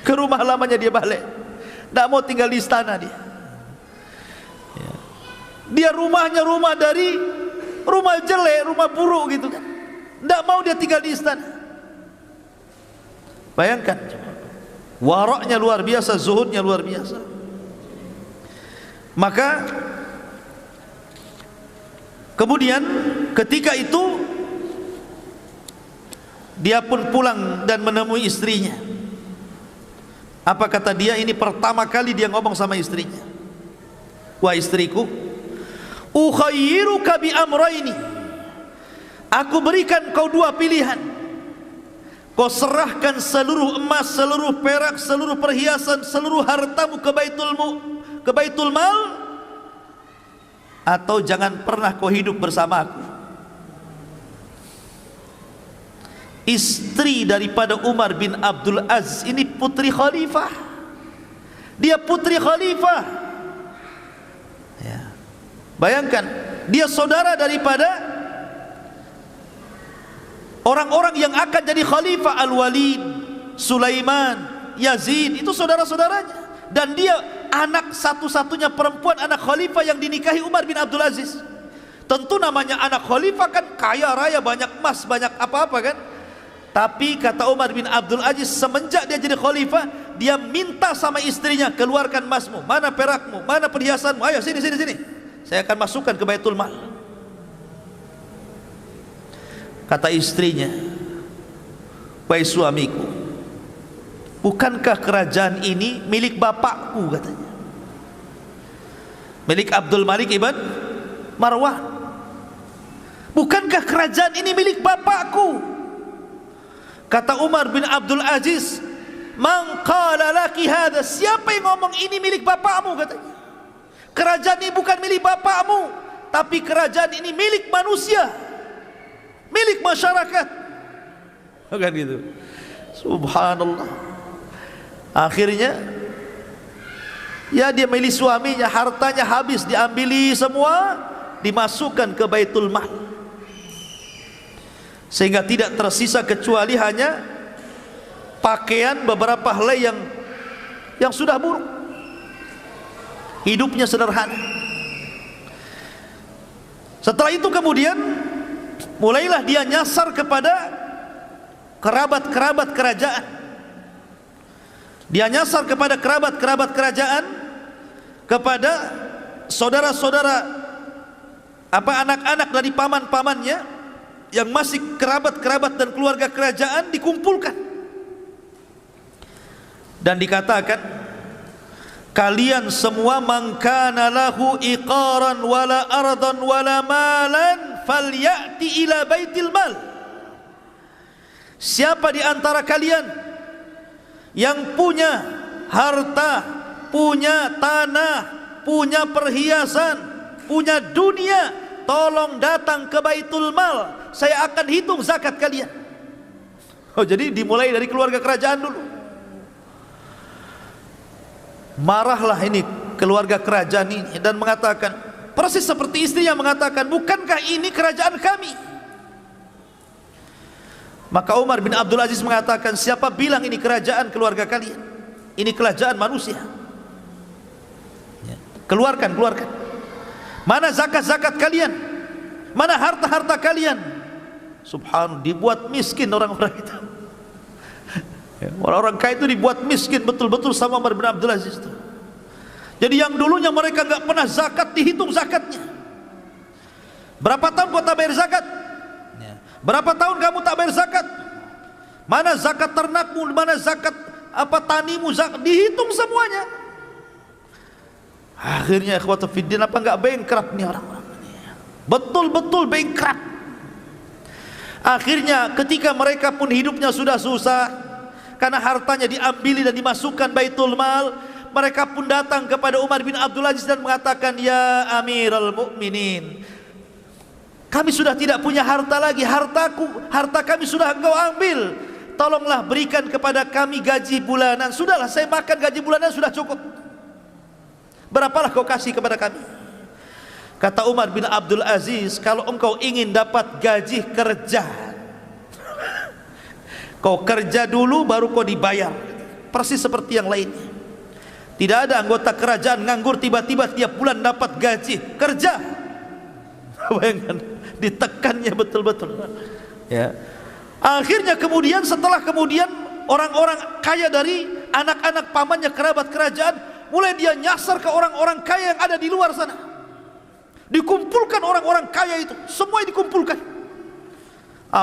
Ke rumah lamanya dia balik. Tidak mau tinggal di istana dia. Dia rumahnya rumah dari rumah jelek, rumah buruk gitu kan. Tidak mau dia tinggal di istana. Bayangkan, waraknya luar biasa, zuhudnya luar biasa. Maka kemudian ketika itu dia pun pulang dan menemui istrinya. Apa kata dia? Ini pertama kali dia ngomong sama istrinya. Wah istriku, ukhayyiruka bi amrayni, aku berikan kau dua pilihan. Kau serahkan seluruh emas, seluruh perak, seluruh perhiasan, seluruh hartamu ke Baitul Mal, atau jangan pernah kau hidup bersama aku. Istri daripada Umar bin Abdul Aziz ini putri khalifah. Dia putri khalifah ya. Bayangkan, dia saudara daripada orang-orang yang akan jadi khalifah, Al-Walid, Sulaiman, Yazid, itu saudara-saudaranya. Dan dia anak satu-satunya perempuan, anak khalifah yang dinikahi Umar bin Abdul Aziz. Tentu namanya anak khalifah kan kaya raya, banyak emas, banyak apa-apa kan. Tapi kata Umar bin Abdul Aziz, semenjak dia jadi khalifah, dia minta sama istrinya, keluarkan emasmu, mana perakmu, mana perhiasanmu, ayo sini, saya akan masukkan ke Baitul Mal. Kata istrinya, wahai suamiku, bukankah kerajaan ini milik bapakku, katanya, milik Abdul Malik ibn Marwan. Bukankah kerajaan ini milik bapakku? Kata Umar bin Abdul Aziz, man qala laki hadha, siapa yang ngomong ini milik bapakmu, katanya. Kerajaan ini bukan milik bapakmu, tapi kerajaan ini milik manusia, milik masyarakat. Bukan gitu. Subhanallah. Akhirnya ya dia milih suaminya, hartanya habis, diambili semua, dimasukkan ke Baitul Mal, sehingga tidak tersisa kecuali hanya pakaian, beberapa helai yang sudah buruk. Hidupnya sederhana. Setelah itu kemudian mulailah dia nyasar kepada kerabat-kerabat kerajaan. Dia nyasar kepada kerabat-kerabat kerajaan, kepada saudara-saudara, anak-anak dari paman-pamannya yang masih kerabat-kerabat dan keluarga kerajaan, dikumpulkan dan dikatakan, kalian semua, man kana lahu iqaran wala ardan wala malan falyati ila Baitil Mal. Siapa di antara kalian yang punya harta, punya tanah, punya perhiasan, punya dunia, tolong datang ke Baitul Mal, saya akan hitung zakat kalian. Oh, jadi dimulai dari keluarga kerajaan dulu. Marahlah ini keluarga kerajaan ini dan mengatakan, persis seperti istrinya mengatakan, bukankah ini kerajaan kami? Maka Umar bin Abdul Aziz mengatakan, siapa bilang ini kerajaan keluarga kalian? Ini kerajaan manusia. Keluarkan, keluarkan. Mana zakat-zakat kalian? Mana harta-harta kalian? Subhanallah, dibuat miskin orang-orang itu. Orang-orang kaya itu dibuat miskin betul-betul sama Umar bin Abdul Aziz itu. Jadi yang dulunya mereka nggak pernah zakat, dihitung zakatnya. Berapa tahun kau tak bayar zakat? Berapa tahun kamu tak bayar zakat? Mana zakat ternakmu, mana zakat apa tanimu, zakat, dihitung semuanya. Akhirnya ikhwata fiddin, apa enggak bankrupt nih orang-orang ini? Betul-betul bankrupt. Akhirnya ketika mereka pun hidupnya sudah susah karena hartanya diambil dan dimasukkan Baitul Mal, mereka pun datang kepada Umar bin Abdul Aziz dan mengatakan, ya Amirul Mukminin, kami sudah tidak punya harta lagi, harta kami sudah engkau ambil, tolonglah berikan kepada kami gaji bulanan. Sudahlah, saya makan gaji bulanan sudah cukup, berapalah kau kasih kepada kami? Kata Umar bin Abdul Aziz, kalau engkau ingin dapat gaji kerja, kau kerja dulu baru kau dibayar. Persis seperti yang lainnya. Tidak ada anggota kerajaan nganggur tiba-tiba tiap bulan dapat gaji kerja. Bayangkan, ditekannya betul-betul. Ya. Akhirnya kemudian, setelah kemudian orang-orang kaya dari anak-anak pamannya, kerabat kerajaan, mulai dia nyasar ke orang-orang kaya yang ada di luar sana. Dikumpulkan orang-orang kaya itu, semua dikumpulkan.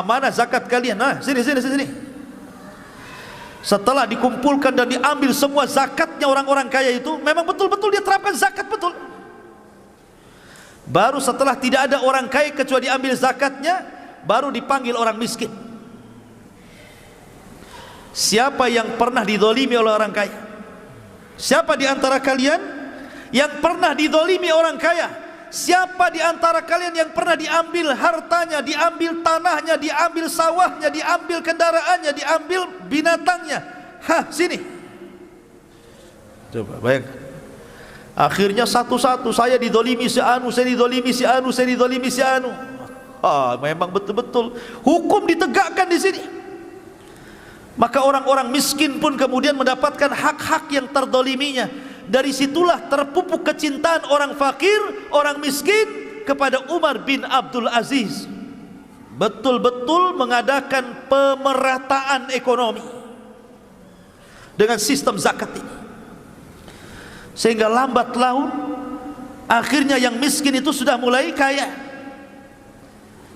Mana zakat kalian? Nah, sini. Setelah dikumpulkan dan diambil semua zakatnya orang-orang kaya itu, memang betul-betul dia terapkan zakat betul. Baru setelah tidak ada orang kaya kecuali diambil zakatnya, baru dipanggil orang miskin. Siapa yang pernah dizalimi oleh orang kaya? Siapa di antara kalian yang pernah dizalimi orang kaya? Siapa di antara kalian yang pernah diambil hartanya, diambil tanahnya, diambil sawahnya, diambil kendaraannya, diambil binatangnya? Hah, sini. Coba bayangkan. Akhirnya satu-satu, saya didolimi si anu, saya didolimi si anu, saya didolimi si anu. Memang betul-betul hukum ditegakkan di sini. Maka orang-orang miskin pun kemudian mendapatkan hak-hak yang terdoliminya. Dari situlah terpupuk kecintaan orang fakir, orang miskin kepada Umar bin Abdul Aziz. Betul-betul mengadakan pemerataan ekonomi dengan sistem zakat ini. Sehingga lambat laun akhirnya yang miskin itu sudah mulai kaya,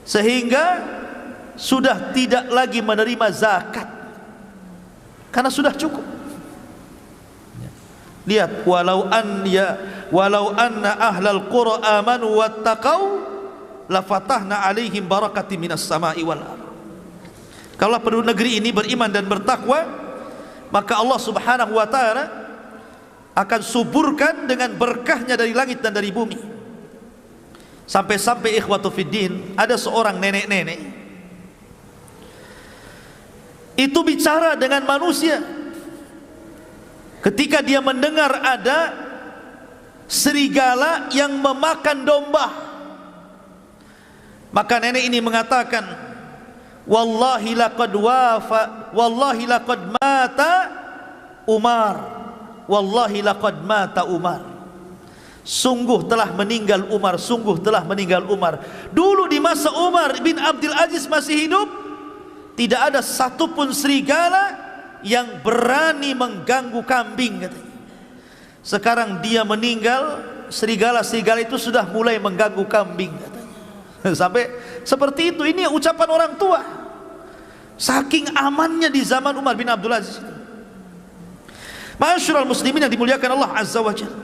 sehingga sudah tidak lagi menerima zakat karena sudah cukup. Lihat, walau anna ahlal qura amanu wattaqau lafatahna alaihim barakati minas sama'i wal ardh. Kalau penduduk negeri ini beriman dan bertakwa, maka Allah Subhanahu wa taala akan suburkan dengan berkahnya dari langit dan dari bumi. Sampai-sampai ikhwatu fiddin, ada seorang nenek-nenek itu bicara dengan manusia. Ketika dia mendengar ada serigala yang memakan domba, maka nenek ini mengatakan, wallahi laqad mata Umar, wallahi laqad mata Umar. Sungguh telah meninggal Umar, sungguh telah meninggal Umar. Dulu di masa Umar bin Abdul Aziz masih hidup, tidak ada satupun serigala yang berani mengganggu kambing, katanya. Sekarang dia meninggal, serigala-serigala itu sudah mulai mengganggu kambing, katanya. Sampai seperti itu. Ini ucapan orang tua. Saking amannya di zaman Umar bin Abdul Aziz. Ma'asyiral muslimin yang dimuliakan Allah Azza wa Jalla.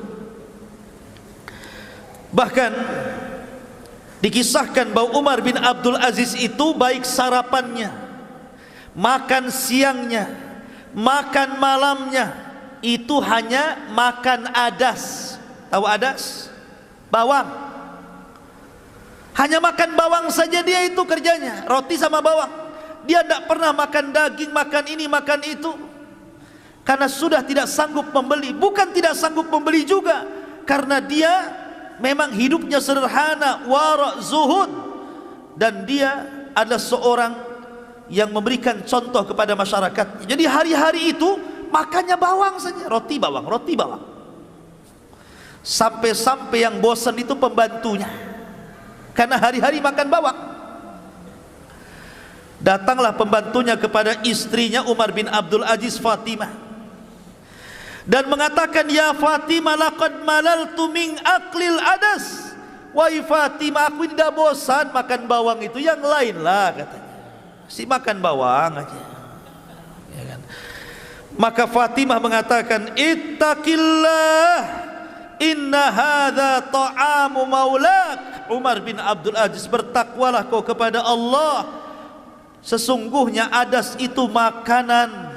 Bahkan dikisahkan bahwa Umar bin Abdul Aziz itu baik sarapannya, makan siangnya, makan malamnya itu hanya makan adas. Tahu adas? Bawang. Hanya makan bawang saja dia itu kerjanya, roti sama bawang. Dia tidak pernah makan daging, makan ini, makan itu, karena sudah tidak sanggup membeli. Bukan tidak sanggup membeli juga, karena dia memang hidupnya sederhana, wara' zuhud, dan dia adalah seorang yang memberikan contoh kepada masyarakat. Jadi hari-hari itu makannya bawang saja, roti bawang, roti bawang. Sampai-sampai yang bosan itu pembantunya, karena hari-hari makan bawang. Datanglah pembantunya kepada istrinya Umar bin Abdul Aziz, Fatimah, dan mengatakan, ya Fatimah, laqad malaltu min aklil adas. Wahai Fatimah, aku tidak bosan makan bawang itu, yang lain lah katanya, si makan bawang aja, ya kan? Maka Fatimah mengatakan, ittaqillah, inna hadza ta'amu maulak. Umar bin Abdul Aziz, bertakwalah kau kepada Allah, sesungguhnya adas itu makanan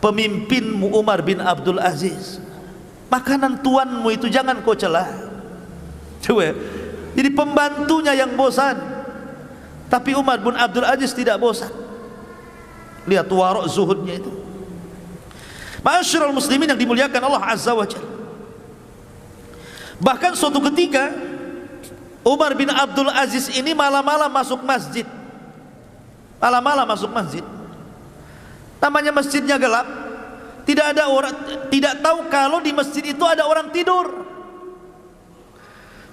pemimpinmu Umar bin Abdul Aziz, makanan tuanmu itu, jangan kau celah. Coba, jadi pembantunya yang bosan, tapi Umar bin Abdul Aziz tidak bosan. Lihat warok zuhudnya itu. Ma'asyiral muslimin yang dimuliakan Allah Azza wa Jalla. Bahkan suatu ketika Umar bin Abdul Aziz ini malam-malam masuk masjid. Malam-malam masuk masjid. Namanya masjidnya gelap, tidak ada orang, tidak tahu kalau di masjid itu ada orang tidur.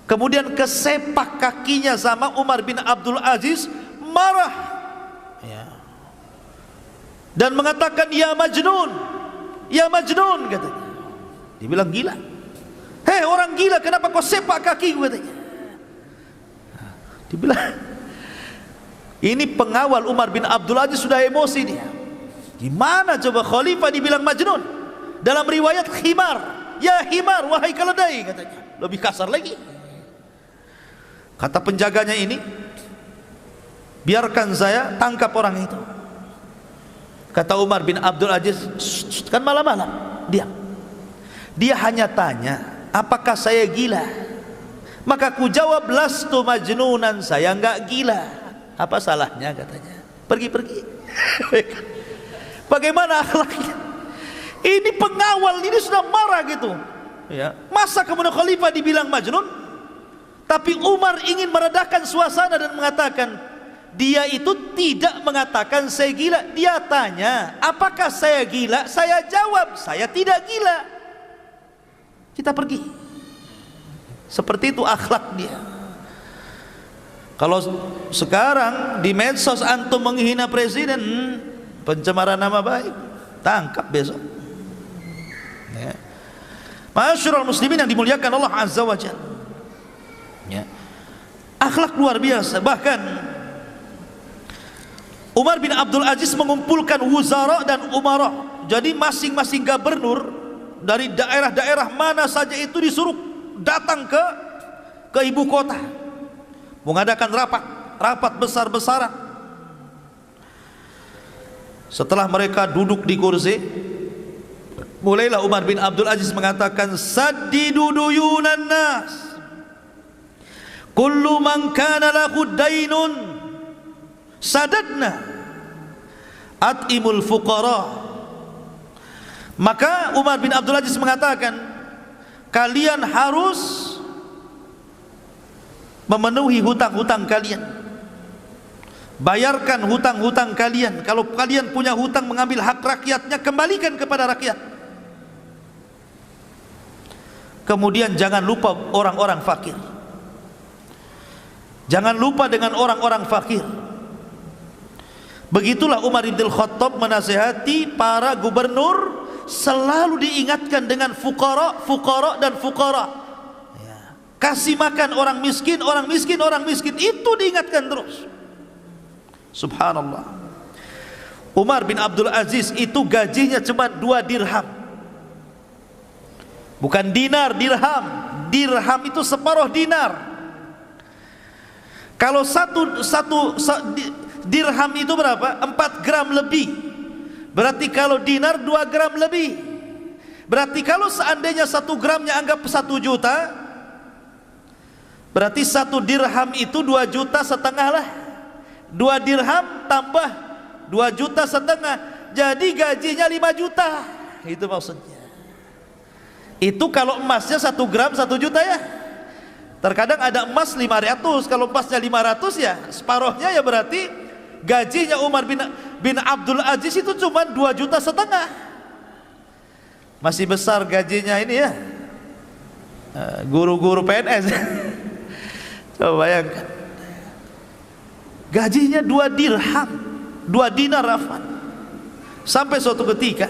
Kemudian kesepak kakinya sama Umar bin Abdul Aziz, marah, ya, dan mengatakan, ya Majnun, ya Majnun, katanya. Dibilang gila. Hei orang gila, kenapa kau sepak kaki, katanya. Dibilang, ini pengawal Umar bin Abdul Aziz sudah emosi dia. Gimana coba khalifah dibilang Majnun? Dalam riwayat khimar, ya himar, wahai keledai, katanya. Lebih kasar lagi. Kata penjaganya ini, biarkan saya tangkap orang itu. Kata Umar bin Abdul Aziz, kan malam-malam, dia hanya tanya, apakah saya gila? Maka ku jawab, lastu majnunan, saya enggak gila. Apa salahnya, katanya. Pergi-pergi. Bagaimana akhlaknya? Ini pengawal ini sudah marah gitu, ya. Masa kemudian khalifah dibilang Majnun? Tapi Umar ingin meredakan suasana dan mengatakan, dia itu tidak mengatakan saya gila. Dia tanya, apakah saya gila? Saya jawab, saya tidak gila. Kita pergi. Seperti itu akhlak dia. Kalau sekarang di medsos antum menghina presiden, pencemaran nama baik, tangkap besok, ya. Ma'asyiral muslimin yang dimuliakan Allah Azza wa Jalla, ya. Akhlak luar biasa. Bahkan Umar bin Abdul Aziz mengumpulkan wuzara dan umara. Jadi masing-masing gubernur dari daerah-daerah mana saja itu disuruh datang ke ibu kota, mengadakan rapat besar-besaran. Setelah mereka duduk di kursi, mulailah Umar bin Abdul Aziz mengatakan, saddidu duyunan nas, kullu man kana lahu dainun sadadna, at'imul fuqara. Maka Umar bin Abdul Aziz mengatakan, kalian harus memenuhi hutang-hutang kalian, bayarkan hutang-hutang kalian. Kalau kalian punya hutang, mengambil hak rakyatnya, kembalikan kepada rakyat. Kemudian jangan lupa orang-orang fakir, jangan lupa dengan orang-orang fakir. Begitulah Umar bin Khattab menasihati para gubernur, selalu diingatkan dengan fuqara, fuqara dan fuqara, ya. Kasih makan orang miskin, orang miskin, orang miskin, itu diingatkan terus. Subhanallah. Umar bin Abdul Aziz itu gajinya cuma 2 dirham, bukan dinar, dirham. Dirham itu separuh dinar. Kalau satu dirham itu berapa? 4 gram lebih. Berarti kalau dinar 2 gram lebih. Berarti kalau seandainya 1 gramnya anggap 1 juta, berarti 1 dirham itu 2,5 juta lah. 2 dirham tambah 2,5 juta, jadi gajinya 5 juta. Itu maksudnya. Itu kalau emasnya 1 gram 1 juta ya. Terkadang ada emas 500, kalau emasnya 500 ya separuhnya ya berarti gajinya Umar bin Abdul Aziz itu cuma 2,5 juta. Masih besar gajinya ini ya, guru-guru PNS. Coba bayangkan, gajinya 2 dirham, 2 dinar afan. Sampai suatu ketika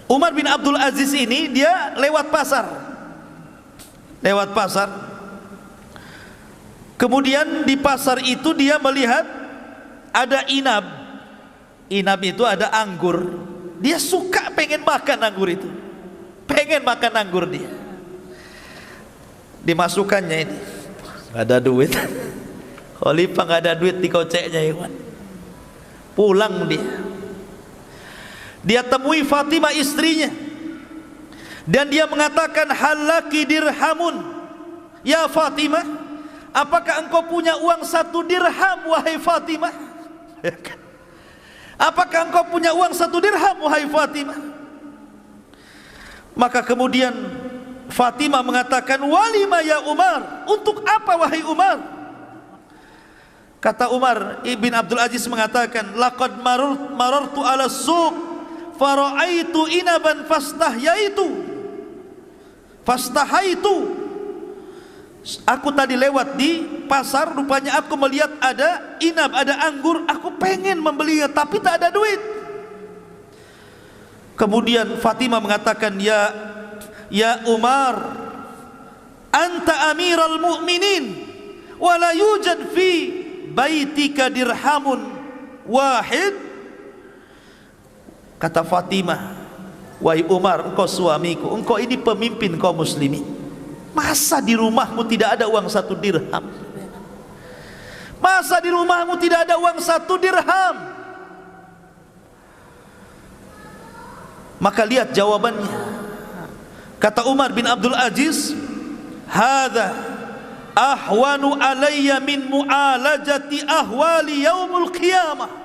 Umar bin Abdul Aziz ini dia lewat pasar. Kemudian di pasar itu dia melihat ada inab. Inab itu ada anggur. Dia suka pengen makan anggur itu. Pengen makan anggur dia. Dimasukkannya ini. Gak ada duit. Khalifah gak ada duit, dikoceknya Iwan. Pulang dia. Dia temui Fatimah istrinya. Dan dia mengatakan, halaki dirhamun. Ya Fatimah, apakah engkau punya uang 1 dirham wahai Fatimah? Apakah engkau punya uang 1 dirham wahai Fatimah? Maka kemudian Fatimah mengatakan, walima ya Umar, untuk apa wahai Umar? Kata Umar ibn Abdul Aziz mengatakan, laqad marartu ala suq fara'aitu inaban fastahaitu. Aku tadi lewat di pasar, rupanya aku melihat ada inab, ada anggur, aku pengen membelinya tapi tak ada duit. Kemudian Fatimah mengatakan, ya Umar, anta amiral mu'minin wa la yujad fi baitika dirhamun wahid. Kata Fatimah, wahai Umar, engkau suamiku, engkau ini pemimpin kaum muslimin. Masa di rumahmu tidak ada uang 1 dirham? Masa di rumahmu tidak ada uang 1 dirham? Maka lihat jawabannya. Kata Umar bin Abdul Aziz, hadza ahwanu alayya min mu'alajati ahwali yaumul qiyamah.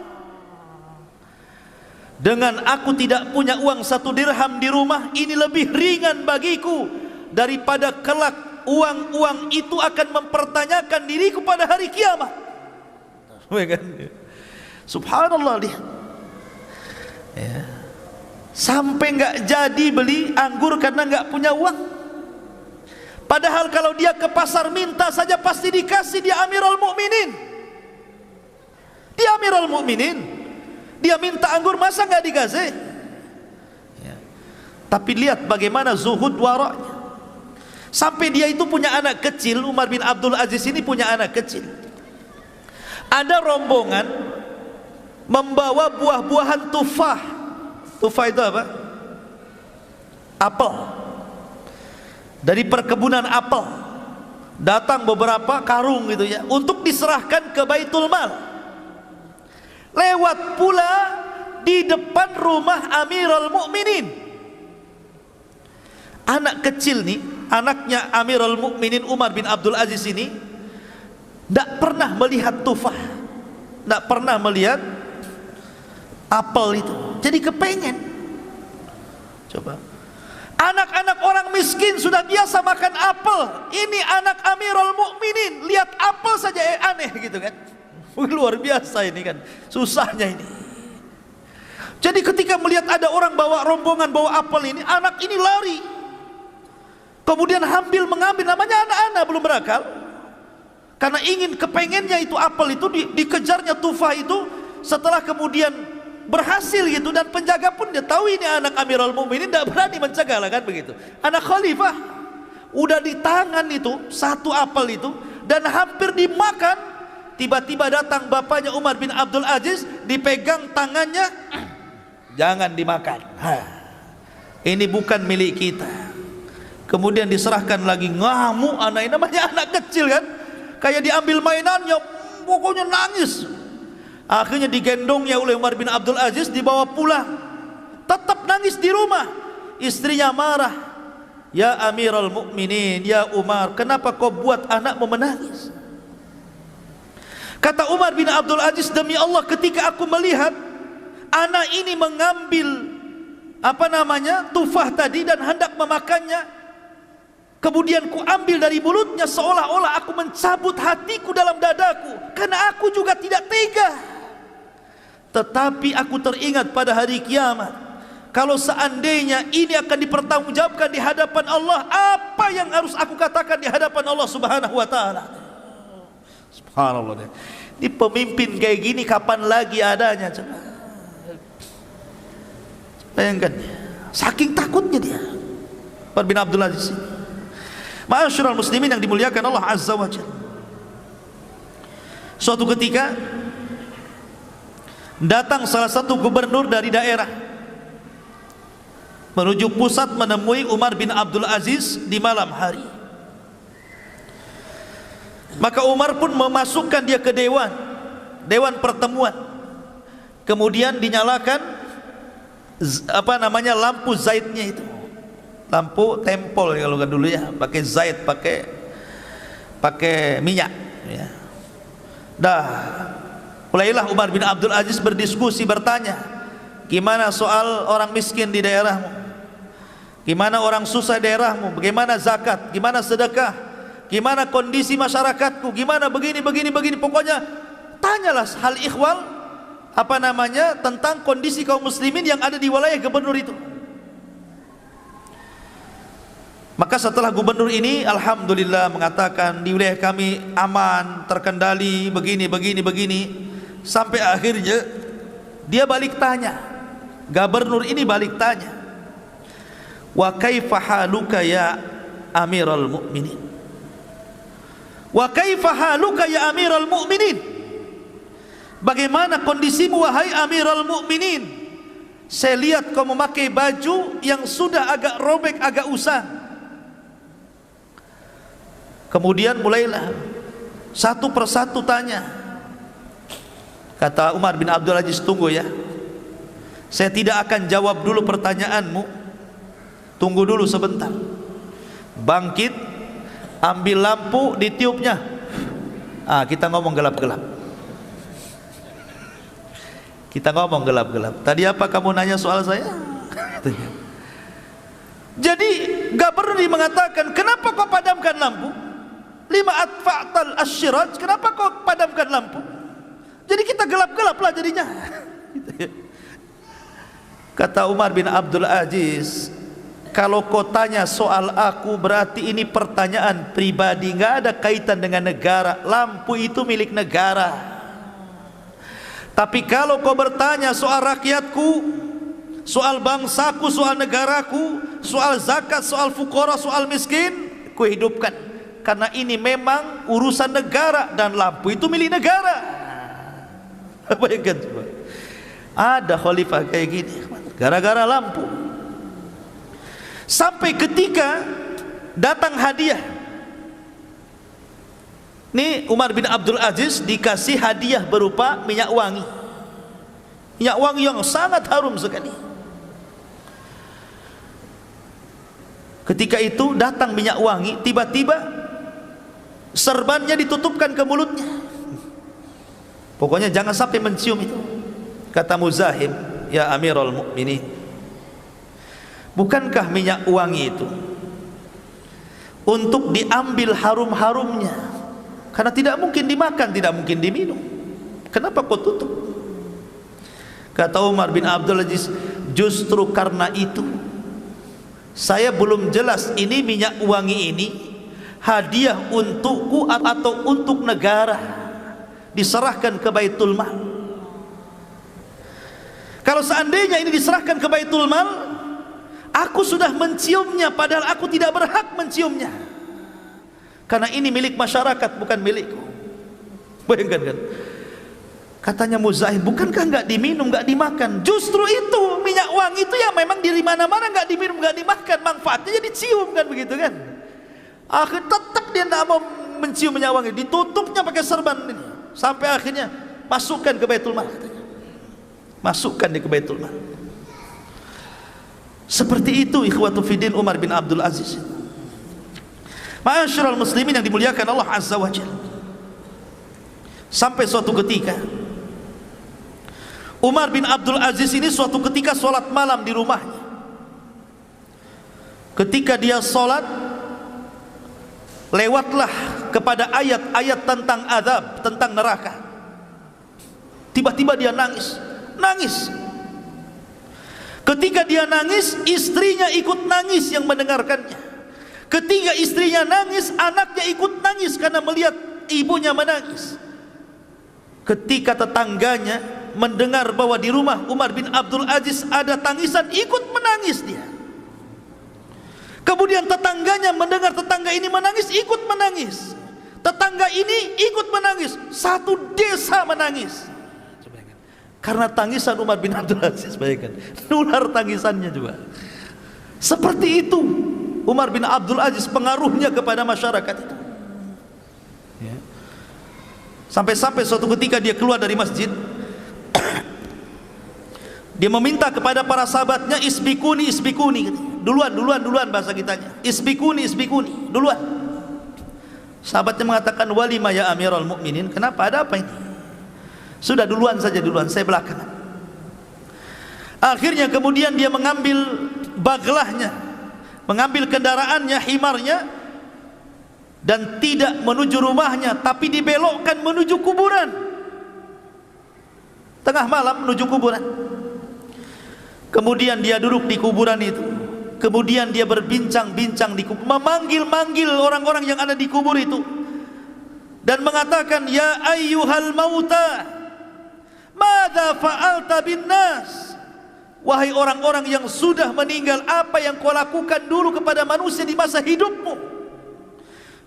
Dengan aku tidak punya uang 1 dirham di rumah, ini lebih ringan bagiku daripada kelak uang-uang itu akan mempertanyakan diriku pada hari kiamat. Subhanallah, lihat ya. Sampai nggak jadi beli anggur karena nggak punya uang. Padahal kalau dia ke pasar minta saja pasti dikasih. Dia Amirul Mukminin. Dia Amirul Mukminin. Dia minta anggur masa nggak dikasih? Ya. Tapi lihat bagaimana zuhud waraknya. Sampai dia itu punya anak kecil. Umar bin Abdul Aziz ini punya anak kecil. Ada rombongan membawa buah-buahan tufah. Tufah itu apa? Apel. Dari perkebunan apel datang beberapa karung gitu ya, untuk diserahkan ke Baitul Mal. Lewat pula di depan rumah Amirul Mukminin. Anak kecil nih, anaknya Amirul Mukminin Umar bin Abdul Aziz ini tidak pernah melihat tufah, tidak pernah melihat apel itu. Jadi kepengen. Coba, anak-anak orang miskin sudah biasa makan apel, ini anak Amirul Mukminin lihat apel saja aneh gitu kan. Luar biasa ini kan, susahnya ini. Jadi ketika melihat ada orang bawa rombongan bawa apel ini, anak ini lari. Kemudian ambil mengambil, namanya anak-anak belum berakal. Karena ingin kepengennya itu apel itu, dikejarnya tufah itu. Setelah kemudian berhasil gitu, dan penjaga pun dia tahu ini anak Amirul Mukminin, tidak berani mencegah lah kan begitu. Anak khalifah udah di tangan itu 1 apel itu dan hampir dimakan. Tiba-tiba datang bapaknya Umar bin Abdul Aziz, dipegang tangannya, jangan dimakan. Ini bukan milik kita. Kemudian diserahkan lagi, ngamuk anak ini, namanya anak kecil kan, kayak diambil mainannya, pokoknya nangis. Akhirnya digendongnya oleh Umar bin Abdul Aziz, dibawa pulang, tetap nangis di rumah. Istrinya marah, ya Amirul Mukminin, ya Umar, kenapa kau buat anakmu menangis? Kata Umar bin Abdul Aziz, demi Allah, ketika aku melihat anak ini mengambil tufah tadi dan hendak memakannya, Kemudian ku ambil dari mulutnya seolah-olah aku mencabut hatiku dalam dadaku, karena aku juga tidak tega. Tetapi aku teringat pada hari kiamat, kalau seandainya ini akan dipertanggungjawabkan di hadapan Allah, apa yang harus aku katakan di hadapan Allah Subhanahu wa taala? Subhanallah. Ini pemimpin kayak gini kapan lagi adanya, coba. Bayangkan, saking takutnya dia, Umar bin Abdul Aziz. Ma'asyiral muslimin yang dimuliakan Allah Azza wa Jalla. Suatu ketika datang salah satu gubernur dari daerah menuju pusat menemui Umar bin Abdul Aziz di malam hari. Maka Umar pun memasukkan dia ke dewan pertemuan. Kemudian dinyalakan lampu zaitnya itu. Lampu tempol kalau kan dulu ya, pakai zait, pakai minyak ya. Dah mulailah Umar bin Abdul Aziz berdiskusi, bertanya, gimana soal orang miskin di daerahmu, gimana orang susah di daerahmu, bagaimana zakat, gimana sedekah, gimana kondisi masyarakatku, gimana begini, pokoknya tanyalah hal ikhwal tentang kondisi kaum muslimin yang ada di wilayah gubernur itu. Maka setelah gubernur ini alhamdulillah mengatakan di wilayah kami aman, terkendali, begini, sampai akhirnya dia balik tanya, gubernur ini balik tanya, wa kaifa haluka ya amiral mu'minin, wa kaifa haluka ya amiral mu'minin, bagaimana kondisimu wahai amiral mu'minin? Saya lihat kau memakai baju yang sudah agak robek, agak usang. Kemudian mulailah satu persatu tanya. Kata Umar bin Abdul Aziz, tunggu ya, saya tidak akan jawab dulu pertanyaanmu, tunggu dulu sebentar. Bangkit, ambil lampu, ditiupnya. Kita ngomong gelap-gelap. Tadi apa kamu nanya soal saya? Jadi gubernur mengatakan, kenapa kau padamkan lampu? Lima atfa'tal asyiraj, kenapa kau padamkan lampu? Jadi kita gelap-gelap lah jadinya. Kata Umar bin Abdul Aziz, kalau kau tanya soal aku, berarti ini pertanyaan pribadi, nggak ada kaitan dengan negara. Lampu itu milik negara. Tapi kalau kau bertanya soal rakyatku, soal bangsaku, soal negaraku, soal zakat, soal fukara, soal miskin, ku hidupkan. Karena ini memang urusan negara dan lampu itu milik negara. Bayangkan coba, ada khalifah kayak gini gara-gara lampu. Sampai ketika datang hadiah. Nih Umar bin Abdul Aziz dikasih hadiah berupa minyak wangi. Minyak wangi yang sangat harum sekali. Ketika itu datang minyak wangi, tiba-tiba serbannya ditutupkan ke mulutnya. Pokoknya jangan sampai mencium itu. Kata Muzahim, ya Amirul Mukminin, bukankah minyak wangi itu untuk diambil harum-harumnya? Karena tidak mungkin dimakan, tidak mungkin diminum. Kenapa kau tutup? Kata Umar bin Abdul Aziz, justru karena itu saya belum jelas ini minyak wangi ini hadiah untukku atau untuk negara, diserahkan ke Baitul Mal. Kalau seandainya ini diserahkan ke Baitul Mal, aku sudah menciumnya padahal aku tidak berhak menciumnya, karena ini milik masyarakat, bukan milikku. Bayangkan kan? Katanya Muzahim, bukankah nggak diminum, nggak dimakan? Justru itu minyak wangi itu yang memang di mana-mana nggak diminum, nggak dimakan, manfaatnya jadi cium kan, begitu kan? Akhir tetap dia tidak mau mencium minyak wangi, ditutupnya pakai serban ini, sampai akhirnya masukkan ke Baitul Mal, katanya. Masukkan di ke Baitul Mal. Seperti itu ikhwatu fiddin Umar bin Abdul Aziz. Ma'asyiral muslimin yang dimuliakan Allah Azza wa Jalla. Sampai suatu ketika Umar bin Abdul Aziz ini suatu ketika sholat malam di rumahnya. Ketika dia sholat, lewatlah kepada ayat-ayat tentang azab, tentang neraka. Tiba-tiba dia nangis. Ketika dia nangis, istrinya ikut nangis yang mendengarkannya. Ketika istrinya nangis, anaknya ikut nangis karena melihat ibunya menangis. Ketika tetangganya mendengar bahwa di rumah Umar bin Abdul Aziz ada tangisan, ikut menangis dia. Kemudian tetangganya mendengar tetangga ini menangis, ikut menangis. Tetangga ini ikut menangis. Satu desa menangis. Karena tangisan Umar bin Abdul Aziz, bayangkan. Nular tangisannya juga. Seperti itu Umar bin Abdul Aziz pengaruhnya kepada masyarakat itu. Ya. Sampai-sampai suatu ketika dia keluar dari masjid, dia meminta kepada para sahabatnya, isbikuni, duluan bahasa kitanya, isbikuni, duluan. Sahabatnya mengatakan, walima ya Amirul Mukminin, kenapa, ada apa ini? Sudah duluan saja, saya belakangan. Akhirnya kemudian dia mengambil baglahnya, mengambil kendaraannya, himarnya, dan tidak menuju rumahnya, tapi dibelokkan menuju kuburan. Tengah malam menuju kuburan. Kemudian dia duduk di kuburan itu. Kemudian dia berbincang-bincang di kubur, memanggil-manggil orang-orang yang ada di kubur itu, dan mengatakan, ya ayyuhal mauta, madza fa'alta bin nas? Wahai orang-orang yang sudah meninggal, apa yang kau lakukan dulu kepada manusia di masa hidupmu?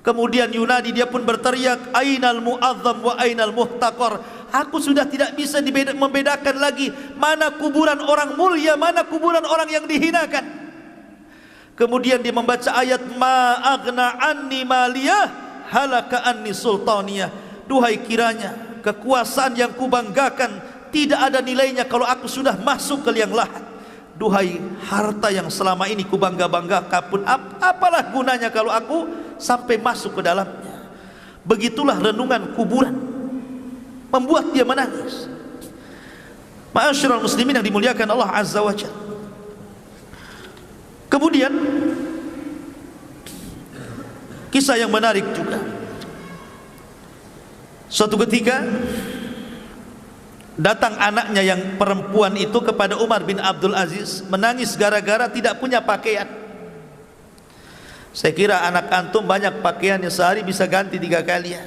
Kemudian Yunadi, dia pun berteriak, ainal mu'azzam wa ainal muhtaqar. Aku sudah tidak bisa membedakan lagi mana kuburan orang mulia, mana kuburan orang yang dihinakan. Kemudian dia membaca ayat, ma aghna anni maliyah halaka anni sultaniyah. Duhai kiranya kekuasaan yang kubanggakan tidak ada nilainya kalau aku sudah masuk ke liang lahat. Duhai harta yang selama ini kubangga-banggakan pun apalah gunanya kalau aku sampai masuk ke dalamnya. Begitulah renungan kuburan membuat dia menangis. Ma'asyiral muslimin yang dimuliakan Allah Azza wa Jalla. Kemudian kisah yang menarik juga. Suatu ketika datang anaknya yang perempuan itu kepada Umar bin Abdul Aziz, menangis gara-gara tidak punya pakaian. Saya kira anak antum banyak pakaiannya, sehari bisa ganti 3 kali ya.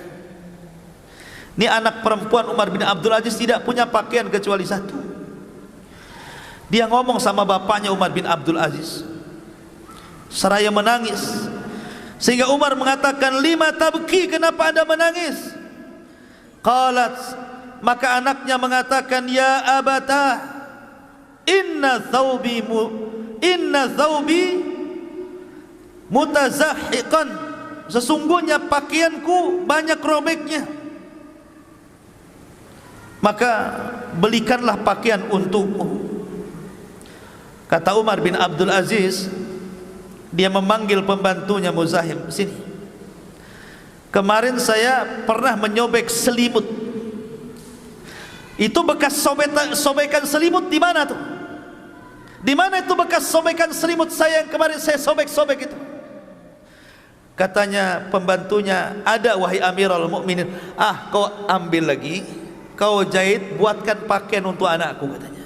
Ini anak perempuan Umar bin Abdul Aziz tidak punya pakaian kecuali satu. Dia ngomong sama bapaknya Umar bin Abdul Aziz seraya menangis, sehingga Umar mengatakan, lima tabki, kenapa anda menangis? Qalat, maka anaknya mengatakan, ya abata, inna thawbi mutazahiqan, sesungguhnya pakaianku banyak robeknya, maka belikanlah pakaian untukmu. Kata Umar bin Abdul Aziz, dia memanggil pembantunya, Muzahim, sini, kemarin saya pernah menyobek selimut. Itu bekas sobekan selimut di mana tuh? Di mana itu bekas sobekan selimut saya yang kemarin saya sobek-sobek itu? Katanya pembantunya, ada wahai Amirul Mukminin. Ah, kau ambil lagi, kau jahit, buatkan pakaian untuk anakku, katanya.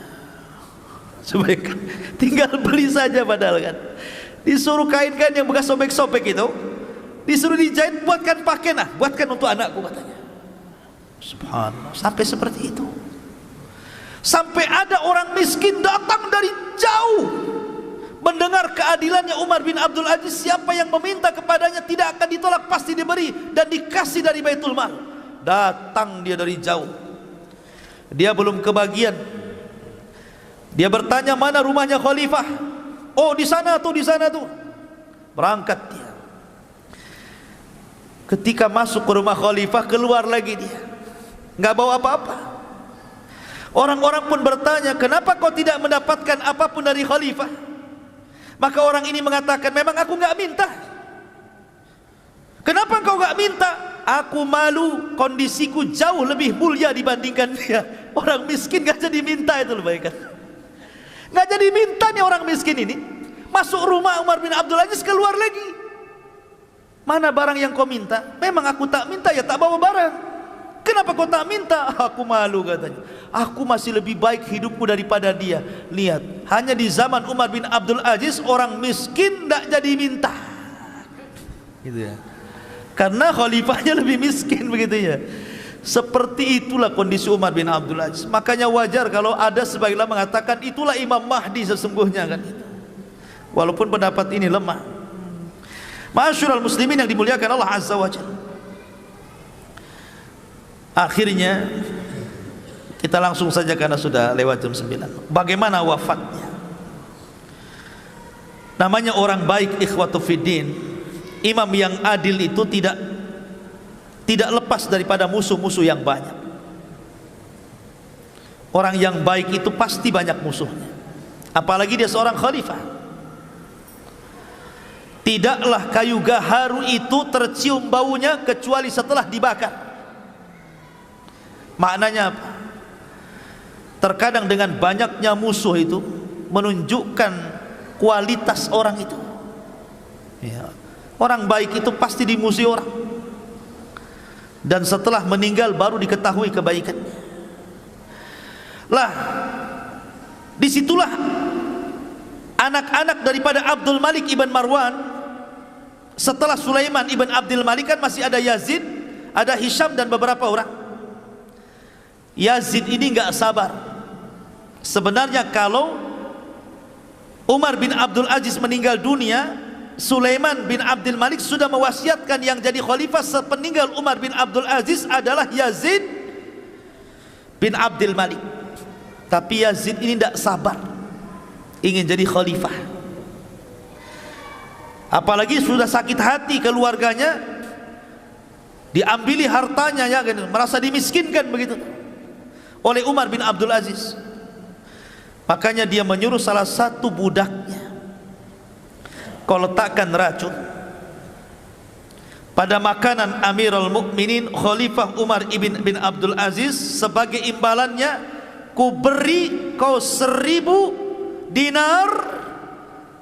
Sobek, tinggal beli saja padahal kan. Disuruh kain-kain yang bekas sobek-sobek itu, disuruh dijahit, buatkan pakaian, buatkan untuk anakku, katanya. Subhanallah, sampai seperti itu. Sampai ada orang miskin datang dari jauh mendengar keadilannya Umar bin Abdul Aziz. Siapa yang meminta kepadanya tidak akan ditolak, pasti diberi dan dikasih dari Baitul Mal. Datang dia dari jauh, dia belum kebagian. Dia bertanya, mana rumahnya khalifah? Oh, di sana tuh, di sana tuh. Berangkat dia. Ketika masuk ke rumah khalifah, keluar lagi dia, nggak bawa apa-apa. Orang-orang pun bertanya, kenapa kau tidak mendapatkan apapun dari khalifah? Maka orang ini mengatakan, memang aku nggak minta. Kenapa kau nggak minta? Aku malu, kondisiku jauh lebih mulia dibandingkan dia. Orang miskin nggak jadi minta, itu loh, bayangkan. Nggak jadi minta nih orang miskin ini. Masuk rumah Umar bin Abdul Aziz, keluar lagi. Mana barang yang kau minta? Memang aku tak minta, ya tak bawa barang. Kenapa kau tak minta? Aku malu katanya. Aku masih lebih baik hidupku daripada dia. Lihat, hanya di zaman Umar bin Abdul Aziz orang miskin tak jadi minta. Gitu ya. Karena khalifahnya lebih miskin begitu ya. Seperti itulah kondisi Umar bin Abdul Aziz. Makanya wajar kalau ada sebagian mengatakan itulah Imam Mahdi sesungguhnya kan. Walaupun pendapat ini lemah. Ma'asyiral muslimin yang dimuliakan Allah Azza wa Jalla. Akhirnya kita langsung saja karena sudah lewat jam 9. Bagaimana wafatnya? Namanya orang baik, ikhwatu fiddin. Imam yang adil itu tidak lepas daripada musuh-musuh yang banyak. Orang yang baik itu pasti banyak musuhnya. Apalagi dia seorang khalifah. Tidaklah kayu gaharu itu tercium baunya kecuali setelah dibakar. Maknanya apa? Terkadang dengan banyaknya musuh itu menunjukkan kualitas orang itu ya. Orang baik itu pasti dimusuhi orang, dan setelah meninggal baru diketahui kebaikannya. Lah, disitulah anak-anak daripada Abdul Malik ibn Marwan. Setelah Sulaiman ibn Abdul Malik kan masih ada Yazid, ada Hisham dan beberapa orang. Yazid ini enggak sabar. Sebenarnya kalau Umar bin Abdul Aziz meninggal dunia, Sulaiman bin Abdul Malik sudah mewasiatkan yang jadi khalifah sepeninggal Umar bin Abdul Aziz adalah Yazid bin Abdul Malik. Tapi Yazid ini tidak sabar, ingin jadi khalifah. Apalagi sudah sakit hati keluarganya, diambili hartanya ya, merasa dimiskinkan begitu oleh Umar bin Abdul Aziz. Makanya dia menyuruh salah satu budaknya, kau letakkan racun pada makanan Amirul Mukminin Khalifah Umar bin Abdul Aziz. Sebagai imbalannya, ku beri kau 1000 dinar.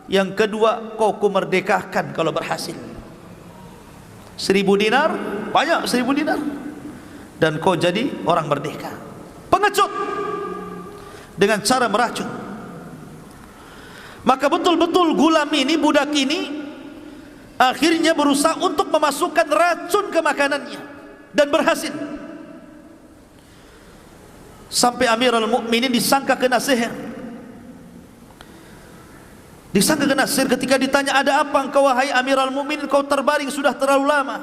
Yang kedua, kau ku merdekakan kalau berhasil. 1000 dinar, banyak 1000 dinar, dan kau jadi orang merdeka. Pengecut dengan cara meracun. Maka betul-betul gulam ini, budak ini akhirnya berusaha untuk memasukkan racun ke makanannya, dan berhasil. Sampai Amirul Mukminin disangka kena sihir. Disangka kena sihir. Ketika ditanya, ada apa engkau wahai Amirul Mukminin, kau terbaring sudah terlalu lama.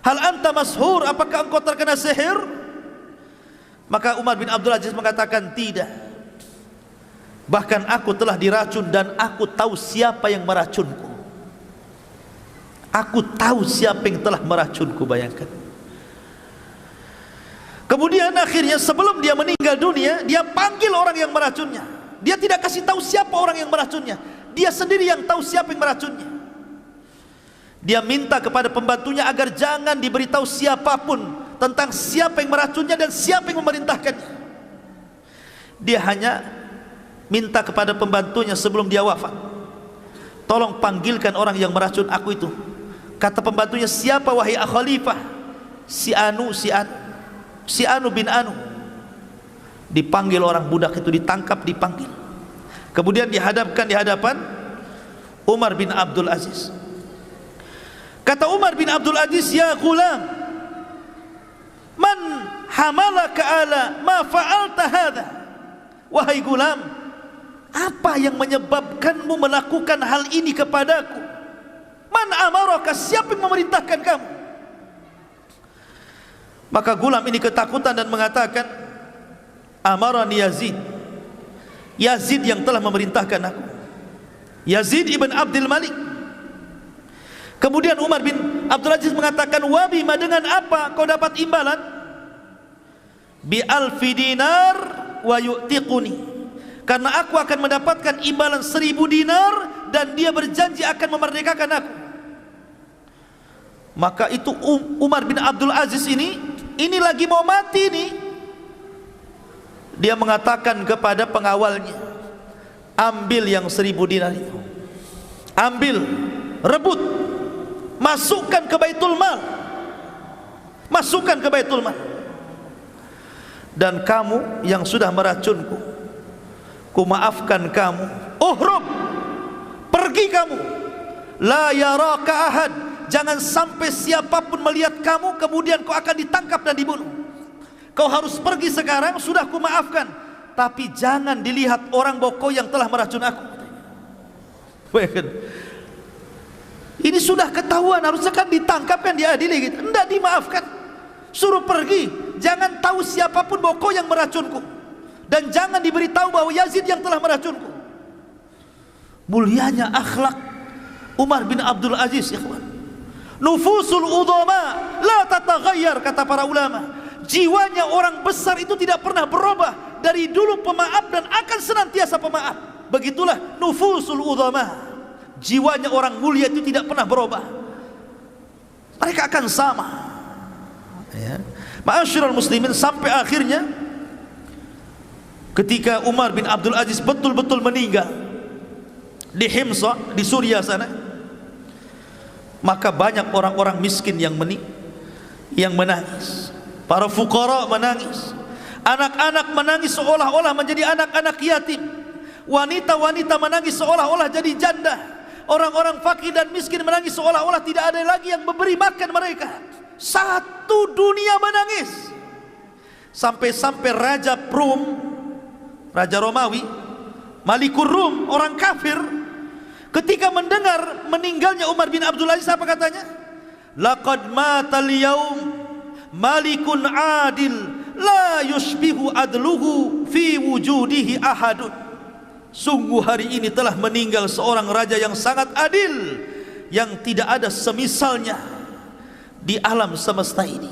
Hal anta mashur, apakah engkau terkena sihir? Maka Umar bin Abdul Aziz mengatakan, tidak. Bahkan aku telah diracun dan aku tahu siapa yang meracunku. Aku tahu siapa yang telah meracunku, bayangkan. Kemudian akhirnya sebelum dia meninggal dunia, dia panggil orang yang meracunnya. Dia tidak kasih tahu siapa orang yang meracunnya. Dia sendiri yang tahu siapa yang meracunnya. Dia minta kepada pembantunya agar jangan diberitahu siapapun tentang siapa yang meracunnya dan siapa yang memerintahkannya. Dia hanya minta kepada pembantunya sebelum dia wafat, tolong panggilkan orang yang meracun aku itu. Kata pembantunya, siapa wahai khalifah? Si Anu bin Anu. Dipanggil orang budak itu, ditangkap, dipanggil. Kemudian dihadapkan di hadapan Umar bin Abdul Aziz. Kata Umar bin Abdul Aziz, ya gulam, man hamalaka ala ma fa'alta hadha? Wahai gulam, apa yang menyebabkanmu melakukan hal ini kepadaku? Man amaraka, siapa yang memerintahkan kamu? Maka gulam ini ketakutan dan mengatakan, amarani Yazid. Yazid yang telah memerintahkan aku. Yazid ibn Abdul Malik. Kemudian Umar bin Abdul Aziz mengatakan, wabima, dengan apa kau dapat imbalan? Bi alfi dinar wa yu'tiquni, karena aku akan mendapatkan imbalan 1000 dinar dan dia berjanji akan memerdekakan aku. Maka itu Umar bin Abdul Aziz ini lagi mau mati nih. Dia mengatakan kepada pengawalnya, ambil yang 1000 dinar itu, ambil, rebut. masukkan ke Baitul Mal, masukkan ke Baitul Mal. Dan kamu yang sudah meracunku, ku maafkan kamu. Uhrub, pergi kamu. La yaraka ahad, jangan sampai siapapun melihat kamu kemudian kau akan ditangkap dan dibunuh. Kau harus pergi sekarang, sudah ku maafkan, tapi jangan dilihat orang bahwa kau yang telah meracun aku. Ini sudah ketahuan, harusnya kan ditangkap, kan diadili gitu. Enggak, dimaafkan, suruh pergi. Jangan tahu siapapun bahwa kau yang meracunku, dan jangan diberitahu bahwa Yazid yang telah meracunku. Mulianya akhlak Umar bin Abdul Aziz, ikhwan. Nufusul udhama la tataghayyar, kata para ulama. Jiwanya orang besar itu tidak pernah berubah, dari dulu pemaaf dan akan senantiasa pemaaf. Begitulah nufusul udhama, jiwanya orang mulia itu tidak pernah berubah, mereka akan sama, ya. Ma'asyiral muslimin, sampai akhirnya ketika Umar bin Abdul Aziz betul-betul meninggal di Himsa, di Suriah sana, maka banyak orang-orang miskin yang menangis, para fuqara menangis, anak-anak menangis seolah-olah menjadi anak-anak yatim, wanita-wanita menangis seolah-olah jadi janda, orang-orang fakir dan miskin menangis seolah-olah tidak ada lagi yang memberi makan mereka. Satu dunia menangis. Sampai-sampai Raja Rum, Raja Romawi, Malikur Rum, orang kafir, ketika mendengar meninggalnya Umar bin Abdul Aziz, apa katanya? Laqad matal yaum malikun adil la yushbihu adluhu fi wujudihi ahadun. Sungguh hari ini telah meninggal seorang raja yang sangat adil, yang tidak ada semisalnya di alam semesta ini.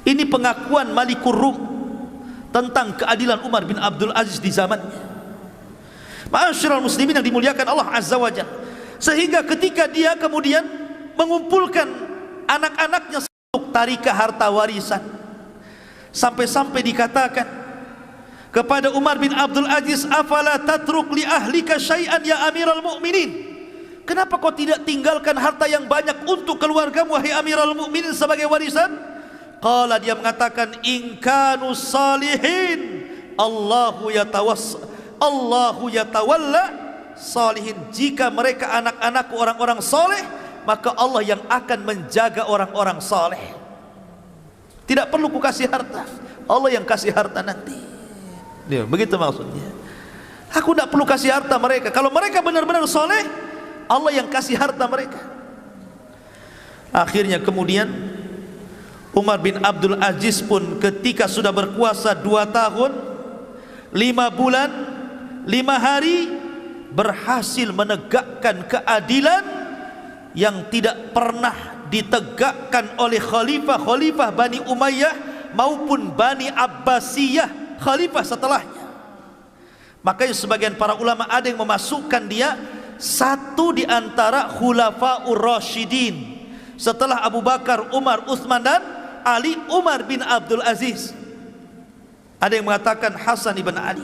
Ini pengakuan Malikur Rum tentang keadilan Umar bin Abdul Aziz di zamannya. Ma'asyiral muslimin yang dimuliakan Allah Azza wa Jalla, sehingga ketika dia kemudian mengumpulkan anak-anaknya untuk tarikah harta warisan, sampai-sampai dikatakan kepada Umar bin Abdul Aziz, afala tatruk li ahlika syai'an ya Amiral Mukminin, kenapa kau tidak tinggalkan harta yang banyak untuk keluargamu wahai Amirul Mukminin sebagai warisan? Qala, dia mengatakan, in kanu salihin Allahu yatawalla salihin, jika mereka anak-anakku orang-orang saleh, maka Allah yang akan menjaga orang-orang saleh. Tidak perlu ku kasih harta, Allah yang kasih harta nanti. Dia, begitu maksudnya. Aku tidak perlu kasih harta mereka, kalau mereka benar-benar saleh, Allah yang kasih harta mereka. Akhirnya kemudian Umar bin Abdul Aziz pun ketika sudah berkuasa 2 tahun 5 bulan 5 hari berhasil menegakkan keadilan yang tidak pernah ditegakkan oleh khalifah-khalifah Bani Umayyah maupun Bani Abbasiyah, khalifah setelahnya. Makanya sebagian para ulama ada yang memasukkan dia satu di antara khulafaur rasyidin setelah Abu Bakar, Umar, Utsman dan Ali, Umar bin Abdul Aziz. Ada yang mengatakan Hasan ibn Ali,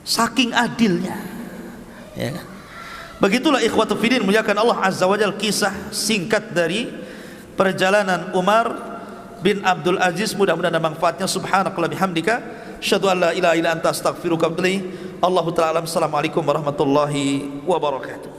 saking adilnya, ya. Begitulah ikhwatu fiddin muliakan Allah Azza wa Jalla, kisah singkat dari perjalanan Umar bin Abdul Aziz. Mudah-mudahan ada manfaatnya. Subhanakallah bihamdika, asyhadu an la ilaha illa anta, astaghfiruka wa atubu ilaik. Allahu ta'ala alam. Assalamualaikum warahmatullahi wabarakatuh.